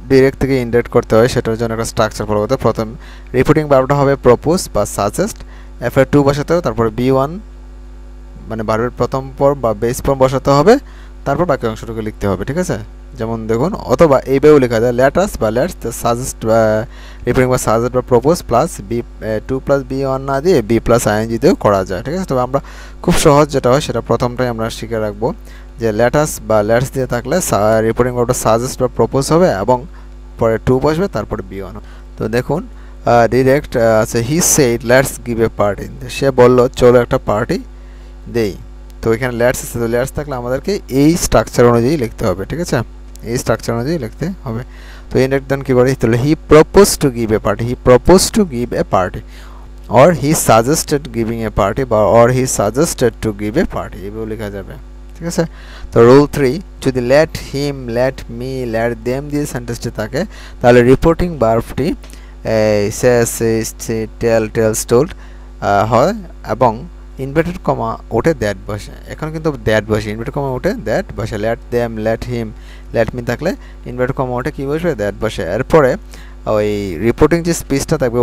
ডিরেক্ট থেকে ইনডাইরেক্ট করতে হয় সেটার জন্য একটা স্ট্রাকচার ফলো করতে। প্রথম রিপোর্টিং ভার্বটা হবে প্রপোজ বা সাজেস্ট, এরপরে টু বসাতে হবে, তারপরে B1 মানে ভার্বের প্রথম ফর্ম বা বেস ফর্ম বসাতে হবে, তারপর বাকি অংশটুকু লিখতে হবে, ঠিক আছে। যেমন দেখুন, অথবা এইভাবেও লেখা যায় লেটার্স বা লেটস সাজেস্ট, রিপোর্টিং বা সাজেস্ট বা propose plus B2 plus B1 না দিয়ে B প্লাস ING দিয়েও করা যায়, ঠিক আছে। তবে আমরা খুব সহজ যেটা হয় সেটা প্রথমটাই আমরা শিখে রাখবো, যে লেটার্স বা লেটস দিয়ে থাকলে রিপোর্টিং ভার্বটা সাজেস্ট বা প্রপোজ হবে এবং পরে টু বসবে, তারপরে B1। তো দেখুন ডিরেক্ট আছে, he said let's give a party, সে বলল চলো একটা পার্টি দেই। তো এখানে লেটস আছে, তো লেটস থাকলে আমাদেরকে এই স্ট্রাকচার অনুযায়ী লিখতে হবে, ঠিক আছে, এই স্ট্রাকচার অনুযায়ী লিখতে হবে। তো ইনডাইরেক্ট দেন কি করে, তাহলে he propose to give a party, he propose to give a party, or he suggested giving a party, বা or he suggested to give a party, এভাবে লেখা যাবে, ঠিক আছে। তো রুল 3, যদি let him, let me, let them দিয়ে সেন্টেন্সটি থাকে, তাহলে রিপোর্টিং ভার্বটি সেস, টেল, টেলস, টোল্ড হয় এবং ইনভার্টেড কমা ওঠে দ্যাট বসে। এখন কিন্তু দ্যাট বসে, ইনভার্টেড কমা ওঠে দ্যাট বসে, let them, late him, let me থাকলে ইনভার্টেড কমা ওঠে কী বসবে, দ্যাট বসে। এরপরে ওই রিপোর্টিং যে স্পিচটা থাকবে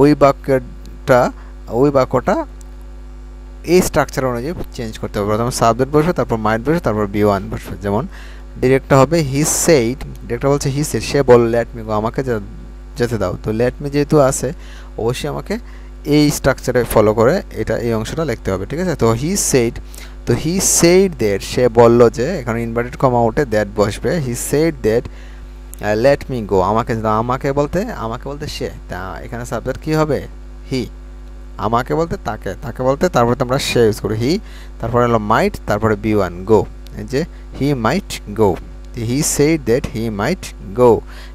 ওই বাক্যটা এই স্ট্রাকচার অনুযায়ী চেঞ্জ করতে হবে। প্রথমে সাবজেক্ট বসবে, তারপর মাইট বসবে, তারপর বি1 বসবে। যেমন ডিরেক্টটা হবে হি সেইড, ডিরেক্টটা বলছে হি সেইড, সে বলল লেট মি গো, আমাকে যেতে দাও। তো লেট মি যেহেতু আছে, অবশ্যই আমাকে এই স্ট্রাকচারে ফলো করে এটা এই অংশটা লিখতে হবে, ঠিক আছে। তো হি সেইড, তো হি সেইড দ্যাট, সে বলল যে, এখানে ইনভার্টেড কমা উঠে দ্যাট বসবে। হি said that let me go, আমাকে আমাকে বলতে সে, তা এখানে সাবজেক্ট কি হবে? হি। আমাকে বলতে তাকে, তাকে বলতে তারপরে তো আমরা সে ইউজ করি, হি, তারপরে হলো মাইট, তারপরে বি1 গো, এই যে হি মাইট গো। হি সেইড দ্যাট হি মাইট গো।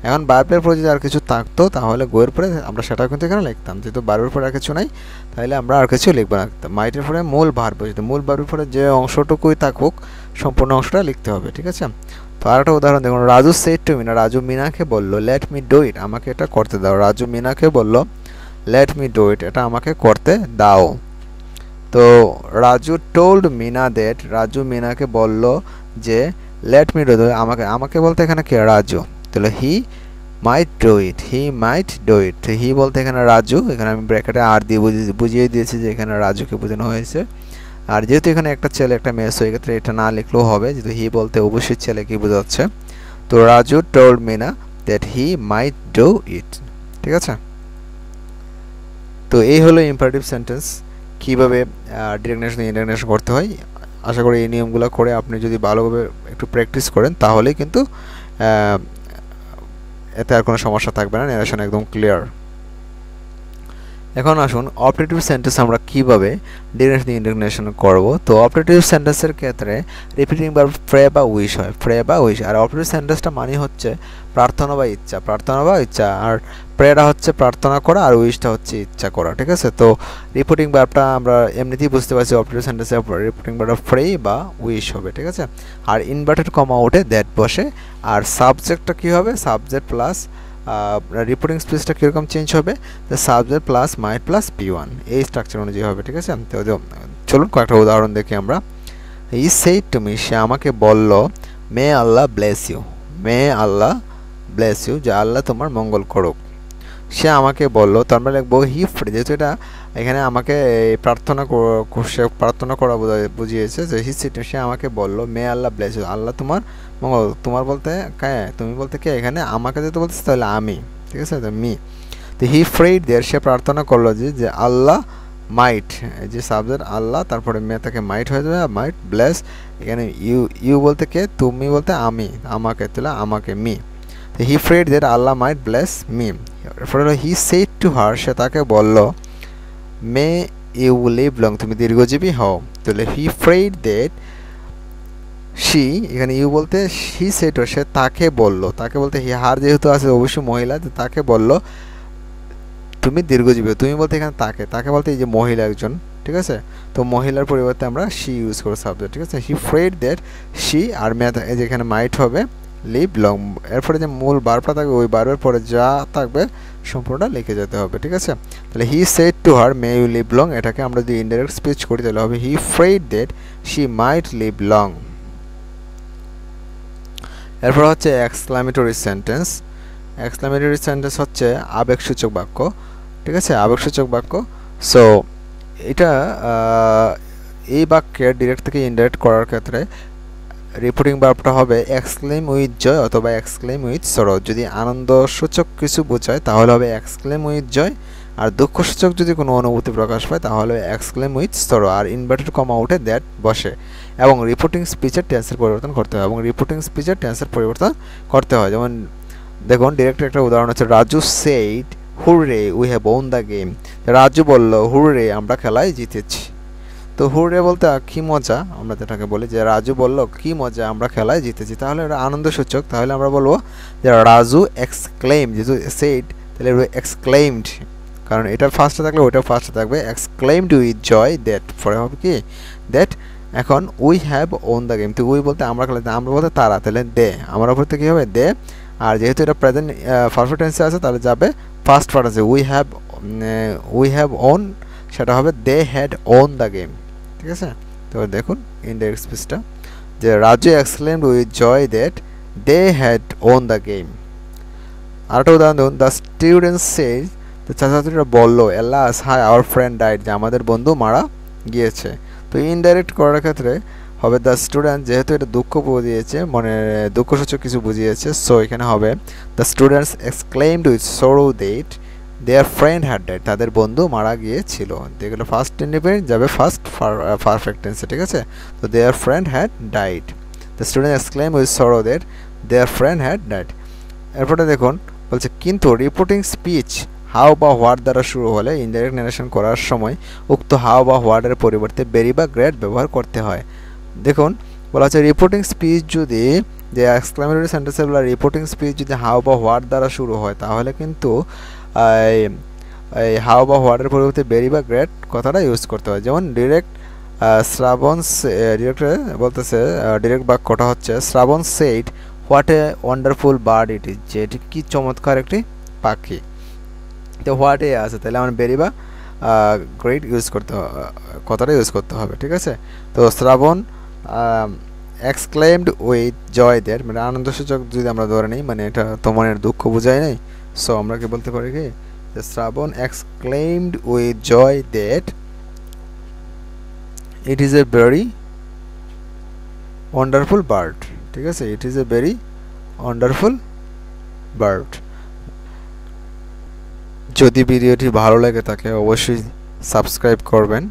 এখন ভার্বের পরে যদি আর কিছু থাকতো তাহলে গোয়ের পরে আমরা সেটাও কিন্তু এখানে লিখতাম। যেহেতু ভার্বের পরে আর কিছু নাই, তাহলে আমরা আর কিছু লিখবো না। মাইটের পরে মূল ভার্ব বসে, মূল ভার্বের পরে যে অংশটুকুই থাকুক সম্পূর্ণ অংশটা লিখতে হবে, ঠিক আছে। তো আর একটা উদাহরণ দেখুন, রাজু সেড টু মিনা, রাজু মিনাকে বললো লেট মি ডু ইট, আমাকে এটা করতে দাও। রাজু মিনাকে বললো লেট মি ডু ইট, এটা আমাকে করতে দাও। তো রাজু টোল্ড মিনা দ্যাট, রাজু মিনাকে বলল যে লেট মি ডু, আমাকে, আমাকে বলতে এখানে কে? রাজু। তাহলে হি might do it, he might do ইট। হি বলতে এখানে রাজু, এখানে আমি ব্র্যাকেটে আর দিয়ে বুঝিয়ে দিয়েছি যে এখানে রাজুকে বোঝানো হয়েছে। আর যেহেতু এখানে একটা ছেলে একটা মেয়ে, সেক্ষেত্রে এটা না লিখলেও হবে, যেহেতু হি বলতে অবশ্যই ছেলেকে বোঝাচ্ছে। তো Raju told Mina that he might do it, ঠিক আছে। তো এই হলো ইম্পারেটিভ সেন্টেন্স, কীভাবে ডিরেক্ট নেগেশন ইনডাইরেক্ট নেগেশন করতে হয়। আশা করি এই নিয়মগুলো করে আপনি যদি ভালোভাবে একটু প্র্যাকটিস করেন তাহলেই কিন্তু এতে আর কোনো সমস্যা থাকবে না, নেরেশন একদম ক্লিয়ার। এখন আসুন অপারেটিভ সেন্টেন্স আমরা কীভাবে ডিরেক্ট ইনডাইরেক্ট নেগেশন করব। তো অপারেটিভ সেন্টেন্সের ক্ষেত্রে রিপিটিং ভার্ব প্রে বা উইশ হয়, প্রে বা উইশ। আর অপারেটিভ সেন্টেন্সটা মানে হচ্ছে প্রার্থনা বা ইচ্ছা, প্রার্থনা বা ইচ্ছা। আর প্রেটা হচ্ছে প্রার্থনা করা, আর উইশটা হচ্ছে ইচ্ছা করা, ঠিক আছে। তো রিপিটিং ভার্বটা আমরা এমনিতেই বুঝতে পারছি অপারেটিভ সেন্টেন্সে রিপিটিং ভার্বটা প্রে বা উইশ হবে, ঠিক আছে। আর ইনভার্টেড কমা উঠে দ্যাট বসে। আর সাবজেক্টটা কী হবে? সাবজেক্ট প্লাস রিপোর্টিং স্পেসটা কীরকম চেঞ্জ হবে? সাবজেক্ট প্লাস মাইট প্লাস পি1, এই স্ট্রাকচার অনুযায়ী হবে, ঠিক আছে। তো চলুন কয়েকটা উদাহরণ দেখি আমরা। হি সেইড টু মি, সে আমাকে বলল may Allah bless you, may Allah bless you, যে আল্লাহ তোমার মঙ্গল করুক। সে আমাকে বলল, তো আমরা লিখবো হি, যেহেতু এটা এখানে আমাকে প্রার্থনা সে প্রার্থনা করা বুঝিয়েছে, যে হি সেইড, সে আমাকে বলল মে আল্লাহ ব্লেস ইউ, আল্লাহ তোমার মঙ্গল। তোমার বলতে কে? তুমি বলতে কে? এখানে আমাকে যেহেতু বলতেছে তাহলে আমি, ঠিক আছে, তো মি। তো হি প্রেইড দেয়ার, সে প্রার্থনা করলো যে আল্লাহ মাইট, যে সাবজেক্ট আল্লাহ, তারপরে মে থেকে মাইট হয়ে যাবে, মাইট ব্লেস। এখানে ইউ, ইউ বলতে কে? তুমি বলতে আমি, আমাকে, তাহলে আমাকে, মি। তো he prayed that Allah might bless me. এরপরে হলো হি সেইড টু হার, সে তাকে বলল মে ইউ লিভ লং, তুমি দীর্ঘজীবী হও। তাহলে হি প্রেইড দ্যাট শি, এখানে ইউ বলতে হি সেইড, সে তাকে বলল, তাকে বলতে হি, হার যেহেতু আছে অবশ্যই মহিলা, তাকে বলল তুমি দীর্ঘজীবী। তুমি বলতে এখানে তাকে, তাকে বলতে এই যে মহিলা একজন, ঠিক আছে। তো মহিলার পরিবর্তে আমরা শি ইউজ করব সাবজেক্ট, ঠিক আছে। হি প্রেইড দ্যাট শি, আর এই যে এখানে মাইট হবে লিভ লং। এরপরে যে মূল ভার্বটা থাকবে ওই ভার্বের পরে যা থাকবে সম্পূর্ণটা লিখে যেতে হবে, ঠিক আছে। তাহলে he said to her may you live long, এটাকে আমরা যদি ইনডাইরেক্ট স্পিচ করি তাহলে হবে he prayed that she might live long. এরপর হচ্ছে এক্সক্লামেটরি সেন্টেন্স। এক্সক্লামেটরি সেন্টেন্স হচ্ছে আবেগসূচক বাক্য, ঠিক আছে, আবেগসূচক বাক্য। সো এটা এই বাক্যের ডিরেক্ট থেকে ইনডাইরেক্ট করার ক্ষেত্রে রিপোর্টিং ভার্বটা হবে এক্সক্লেম উইথ জয় অথবা এক্সক্লেম উইথ সরো। যদি আনন্দসূচক কিছু বোঝায় তাহলে হবে এক্সক্লেম উইথ জয়, আর দুঃখসূচক যদি কোনো অনুভূতি প্রকাশ পায় তাহলে exclaim with sorrow, R inverted কমা উঠে দ্যাট বসে। এবং রিপোর্টিং স্পিচের টেন্সের পরিবর্তন করতে হয়, এবং রিপোর্টিং স্পিচের টেন্সের পরিবর্তন করতে হয়। যেমন দেখুন ডিরেক্ট একটা উদাহরণ হচ্ছে Raju said hurray we have won the game, Raju বলল হুররে আমরা খেলায় জিতেছি। তো হুররে বলতে কি মজা, আমরা যেটাকে বলি যে রাজু বলল কি মজা আমরা খেলায় জিতেছি, তাহলে এটা আনন্দসূচক। তাহলে আমরা বলবো যে রাজু এক্সক্লেম, যেহেতু সেইড তাহলে এক্সক্লেমড, কারণ এটা ফার্স্টে থাকলে ওইটা ফার্স্টে থাকবে, এক্সক্লেমড উইথ জয় দ্যাট, পরে হবে কি দ্যাট। এখন we have won the game, তো উই বলতে আমরা খেলাতে, আমরা বলতে তারা, তাহলে দে, আমার উপর থেকে কী হবে দে। আর যেহেতু এটা প্রেজেন্ট পারফেক্ট টেন্সে আছে তাহলে যাবে ফার্স্ট পার্ট আছে উই হ্যাভ ওন, সেটা হবে they had won the game, ঠিক আছে। তো দেখুন ইনডাইরেক্ট স্পিচটা যে Raju exclaimed with joy that they had won the game. আরেকটা উদাহরণ দেখুন, দ্য স্টুডেন্টস সেজ, তো ছাত্রছাত্রীরা বললো alas hi our friend died, যে আমাদের বন্ধু মারা গিয়েছে। তো ইনডাইরেক্ট করার ক্ষেত্রে হবে দ্য স্টুডেন্ট, যেহেতু এটা দুঃখ বুঝিয়েছে, মানে দুঃখসূচক কিছু বুঝিয়েছে, সো এখানে হবে the students exclaimed with sorrow that their friend had died, তাদের বন্ধু মারা গিয়েছিল। যেগুলো ফার্স্ট ইন্ডিপেন্ডেন্ট যাবে ফার্স্ট পারফেক্ট টেন্সে, ঠিক আছে? তো their friend had died, the student exclaim with sorrow that their friend had died. এরপরে দেখুন বলছে কিন্তু রিপোর্টিং স্পিচ হাউ বা হোয়াট দ্বারা শুরু হলে ইনডাইরেক্ট ন্যারেশন করার সময় উক্ত হাউ বা হোয়াটের পরিবর্তে বেরি বা গ্রেট ব্যবহার করতে হয়। দেখুন বলা হচ্ছে রিপোর্টিং স্পিচ যদি, যে এক্সক্লামেটরি সেন্টেন্সের রিপোর্টিং স্পিচ যদি হাউ বা হোয়াট দ্বারা শুরু হয়, তাহলে কিন্তু এই হাউ বা হোয়াটের পরিবর্তে বেরি বা গ্রেট কথাটা ইউজ করতে হয়। যেমন ডিরেক্ট শ্রাবণ ডিরেক্ট বলতেছে, ডিরেক্ট বাক্যটা হচ্ছে Srabon said what a wonderful bird it is, যে এটি কী চমৎকার একটি পাখি। তো হোয়াট এ আছে, তাহলে আমার বেরি বা গ্রেট ইউজ করতে কথাটা ইউজ করতে হবে, ঠিক আছে? তো শ্রাবণ এক্সক্লেমড উইথ জয় দেয়ার, মানে আনন্দসূচক যদি আমরা ধরে নিই, মানে এটা তো মনের দুঃখ বোঝায় নাই। সো আমরা কি বলতে পারি কি, যে Srabon exclaimed with joy that it is a very wonderful bird, ঠিক আছে? It is a very wonderful bird. যদি ভিডিওটি ভালো লাগে থাকে অবশ্যই সাবস্ক্রাইব করবেন।